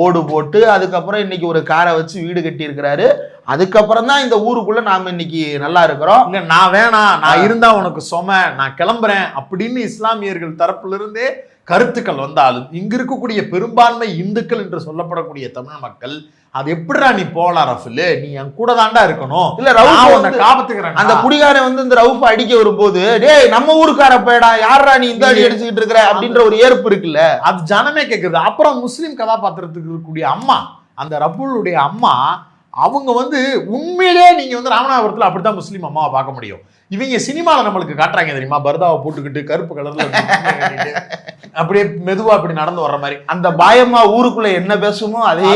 ஓடு போட்டு, அதுக்கப்புறம் இன்னைக்கு ஒரு காரை வச்சு வீடு கட்டி இருக்கிறாரு. அதுக்கப்புறம் தான் இந்த ஊருக்குள்ள நாம இன்னைக்கு நல்லா இருக்கிறோம். இல்ல, நான் வேணாம், நான் இருந்தா உனக்கு சொம, நான் கிளம்புறேன் அப்படின்னு இஸ்லாமியர்கள் தரப்புல இருந்தே கருத்துக்கள் வந்தாலும், இங்க இருக்கக்கூடிய பெரும்பான்மை இந்துக்கள் என்று சொல்லப்படக்கூடிய தமிழ் மக்கள், அது எப்படிடா நீ போலாம் ரஃபில், நீ என் கூட தாண்டா இருக்கணும், இல்ல ரவுஃப் காப்பாத்துக்கிறேன். அந்த குடிகாரன் வந்து இந்த ரவுஃப் அடிக்க வரும்போது, டேய் நம்ம ஊருக்கார போயடா, யாரா நீ இந்த அடி அடிச்சுக்கிட்டு இருக்கிற அப்படின்ற ஒரு ஏற்பு இருக்குல்ல, அது ஜனமே கேட்குது. அப்புறம் முஸ்லீம் கதாபாத்திரத்துக்கு இருக்கக்கூடிய அம்மா, அந்த ரபுலுடைய அம்மா, அவங்க வந்து உண்மையிலே நீங்க வந்து ராமநாதபுரத்துல அப்படித்தான் முஸ்லீம் அம்மாவை பார்க்க முடியும். இவங்க சினிமாவில் நம்மளுக்கு காட்டுறாங்க தெரியுமா, பர்தாவை போட்டுக்கிட்டு கருப்பு கலர்ல அப்படியே மெதுவா அப்படி நடந்து வர்ற மாதிரி. அந்த பாயம்மா ஊருக்குள்ள என்ன பேசுமோ அதே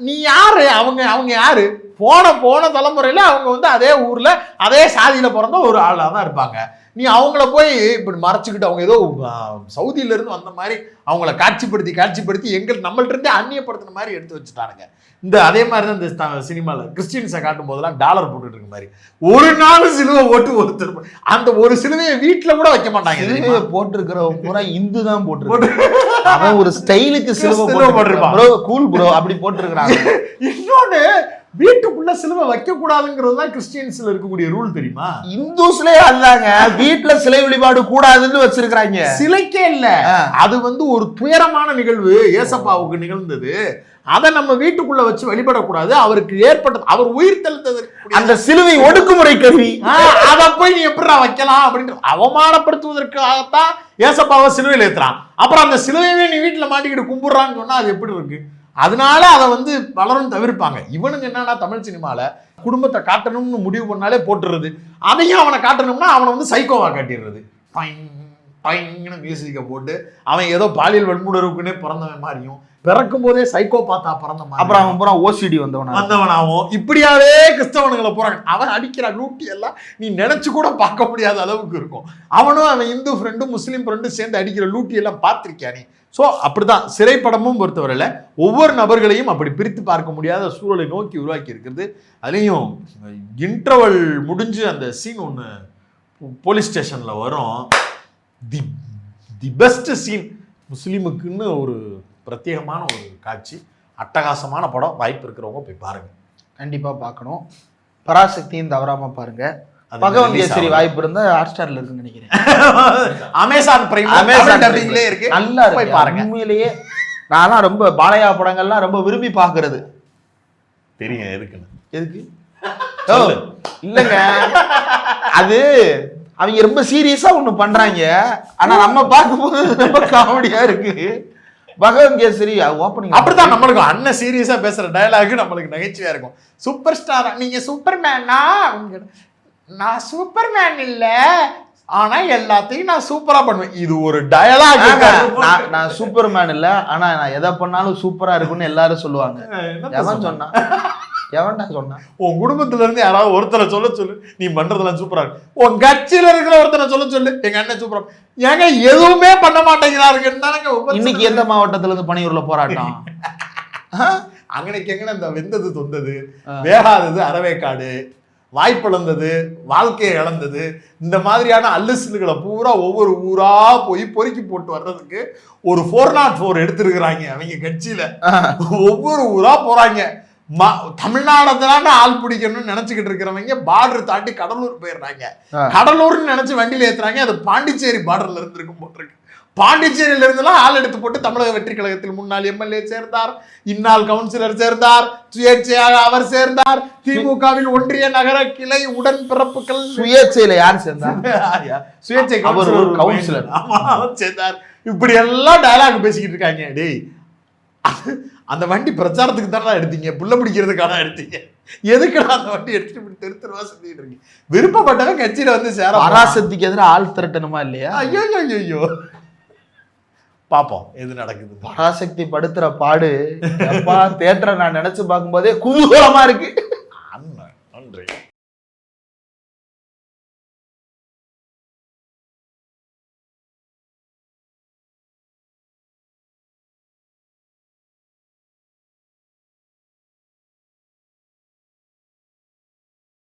நீ யாரு, அவங்க யாரு, போன தலைமுறையில அவங்க வந்து அதே ஊர்ல அதே சாதியில பிறந்த ஒரு ஆளா தான் இருப்பாங்க. நீ அவங்கள போய் இப்படி மறைச்சுக்கிட்டு, அவங்க ஏதோ சவுதியில இருந்து வந்த மாதிரி அவங்கள காட்சிப்படுத்தி நம்மள்ட்ட இருந்தே அந்நியப்படுத்தின மாதிரி எடுத்து வச்சுட்டானுங்க. இந்த அதே மாதிரி தான் இந்த சினிமாவில் கிறிஸ்டின்ஸை காட்டும் போதெல்லாம் டாலர் போட்டுட்டு இருக்க மாதிரி ஒரு நாள் சிலுவை ஓட்டு ஒருத்தர், அந்த ஒரு சிலுவையை வீட்டுல கூட வைக்க மாட்டாங்க. சிலுவையை போட்டிருக்கிறவங்க பூரா இந்து தான் போட்டிருக்காங்க. அவன் ஒரு ஸ்டைலுக்கு சிலுவை போட்டிருப்பான், ப்ரோ கூல் ப்ரோ அப்படி போட்டிருக்கிறாங்க. இன்னொன்னு, வீட்டுக்குள்ள சிலுவை வைக்க கூடாதுங்கிறது தான் கிறிஸ்டியன்ஸ்ல இருக்கக்கூடிய ரூல் தெரியுமா. இந்துஸ்லயே அதாங்க, வீட்டுல சிலை வழிபாடு கூடாதுன்னு வச்சிருக்காங்க. சிலைக்கே இல்ல, அது வந்து ஒரு துயரமான நிகழ்வு ஏசப்பாவுக்கு நிகழ்ந்தது. அதை நம்ம வீட்டுக்குள்ள வச்சு வழிபடக்கூடாது. அவருக்கு ஏற்பட்டது, அவர் உயிர் தெழுந்ததற்கு அந்த சிலுவை ஒடுக்குமுறை கருவி, அதை போய் நீ எப்படி வைக்கலாம் அப்படின்னு அவமானப்படுத்துவதற்காகத்தான் ஏசப்பாவை சிலுவையில் ஏத்துறான். அப்புறம் அந்த சிலுவையே நீ வீட்டுல மாட்டிக்கிட்டு கும்பிடுறான்னு சொன்னா அது எப்படி இருக்கு? அதனால அதை வந்து பலரும் தவிர்ப்பாங்க. இவனுங்க என்னன்னா தமிழ் சினிமால குடும்பத்தை காட்டணும்னு முடிவு பண்ணாலே போட்டுறது, அதையும் அவனை காட்டணும்னா அவனை வந்து சைக்கோவா காட்டிடுறது. மியூசிக்கை போட்டு அவன் ஏதோ பாலியல் வன்முணர்வுக்குன்னே பிறந்தவன் மாதிரியும், பிறக்கும் போதே சைக்கோ பார்த்தா பிறந்த மாதிரி, அப்புறம் அவன் பூரா ஓசிடி வந்தவனாவும் இப்படியாவே கிறிஸ்தவனுங்களை போறாங்க. அவன் அடிக்கிற லூட்டி எல்லாம் நீ நினைச்சு கூட பார்க்க முடியாத அளவுக்கு இருக்கும். அவனும் அவன் இந்து ஃப்ரெண்டும் முஸ்லீம் ஃப்ரெண்டும் சேர்ந்து அடிக்கிற லூட்டி எல்லாம் பார்த்திருக்கியா நீ? ஸோ அப்படிதான் சிறைப்படமும் பொறுத்தவரையில ஒவ்வொரு நபர்களையும் அப்படி பிரித்து பார்க்க முடியாத சூழலை நோக்கி உருவாக்கி இருக்கிறது. அதுலேயும் இன்டர்வல் முடிஞ்சு அந்த சீன் ஒன்று போலீஸ் ஸ்டேஷன்ல வரும். தி பெஸ்ட் சீன், முஸ்லீமுக்குன்னு ஒரு பிரத்யேகமான ஒரு காட்சி, அட்டகாசமான படம். வாய்ப்பு இருக்கிறவங்க போய் பாருங்க, கண்டிப்பா பார்க்கணும். பராசக்தியும் தவறாம பாருங்க. பகவன் கேசரி வாய்ப்பு இருந்தா ஹாட்ஸ்டார்ல இருக்குன்னு நினைக்கிறேன். அமேசான் பிரைம், அமேசான் டப்பிங்லயே இருக்கு, நல்லா இருக்கு போய் பாருங்க. உண்மையிலேயே நான்லாம் ரொம்ப பாலையா படங்கள்லாம் ரொம்ப விரும்பி பாக்குறது. தெரியும் எதுக்குன்னு? எதுக்கு இல்லங்க, அது அவங்க ரொம்ப சீரியஸா ஒண்ணு பண்றாங்க, ஆனா நம்ம பார்க்கும்போது ரொம்ப காமெடியா இருக்கு. பகவன் கேசரி ஓப்பனிங் அப்படிதான் நம்மளுக்கு அண்ணன் சீரியஸா பேசுற டயலாக் நம்மளுக்கு நகைச்சுவையா இருக்கும். சூப்பர் ஸ்டார், நீங்க சூப்பர் மேனா? நான் சூப்பர் மேன் இல்ல, ஆனா எல்லாத்தையும் நான் சூப்பரா பண்ணுவேன். இது ஒரு டயலாக். நான் சூப்பர் மேன் இல்ல, ஆனா நான் எதை பண்ணாலும் சூப்பரா இருக்குன்னு எல்லாரும் சொல்லுவாங்க. எவன் சொன்னா? எவன்டா சொன்னா? உன் குடும்பத்துல இருந்து யாராவது ஒருத்தரை சொல்ல சொல்லு, நீ பண்றதெல்லாம் சூப்பரா இருக்கு. உன் கட்சியில இருக்கிற ஒருத்தரை சொல்ல சொல்லு, எங்க அண்ணன் சூப்பரா. ஏங்க எதுவுமே பண்ண மாட்டேங்கிறாருன்னு தானங்க. இன்னைக்கு எந்த மாவட்டத்துல இருந்து பனையூர்ல போராட்டம்? அங்கனைக்கு எங்கன இந்த வெந்தது தொந்தது, வேகாதது அறவேக்காடு, வாய்ப்பிழந்தது, வாழ்க்கையை இழந்தது, இந்த மாதிரியான அல்லுசில்களை பூரா ஒவ்வொரு ஊரா போய் பொறுக்கி போட்டு வர்றதுக்கு ஒரு 404 எடுத்திருக்கிறாங்க அவங்க கட்சியில. ஒவ்வொரு ஊரா போறாங்க. தமிழ்நாடுல ஆள் பிடிக்கணும்னு நினைச்சுக்கிட்டு இருக்கிறவங்க பார்டர் தாண்டி கடலூர் போயிடுறாங்க. கடலூர்னு நினைச்சு வண்டியில ஏத்துறாங்க. அது பாண்டிச்சேரி பார்டர்ல இருந்து இருக்கும் போட்டிருக்கு. பாண்டிச்சேரியில இருந்தெல்லாம் ஆள் எடுத்து போட்டு தமிழக வெற்றி கழகத்தில் முன்னாள் எம்எல்ஏ சேர்ந்தார், இந்நாள் கவுன்சிலர் சேர்ந்தார், சுயேட்சையாக அவர் சேர்ந்தார், திமுகவில் ஒன்றிய நகர கிளை உடன்பிறப்புகள். சுயேட்சையில யார் சேர்ந்தார்? சுயேட்சை கவுன்சிலர் சேர்ந்தார். இப்படி எல்லாம் டயலாக் பேசிக்கிட்டு இருக்காங்க. டேய், அந்த வண்டி பிரச்சாரத்துக்கு தானே எடுத்தீங்க, புள்ள பிடிக்கிறதுக்கான எடுத்தீங்க, எதுக்குடா அந்த வண்டி எடுத்துட்டு தெரு தெருவா சுத்திட்டு இருக்கீங்க? விருப்பப்பட்டவன் கட்சியில வந்து சேர. பராசக்திக்கு எதிராக ஆள் திரட்டணுமா இல்லையா? ஐயோ ஐயோ, பாப்போம் எது நடக்குது. பராசக்தி படுத்துற பாடு தேட்டரை நான் நினைச்சு பார்க்கும் போதே குதூகலமா இருக்கு. நன்றி.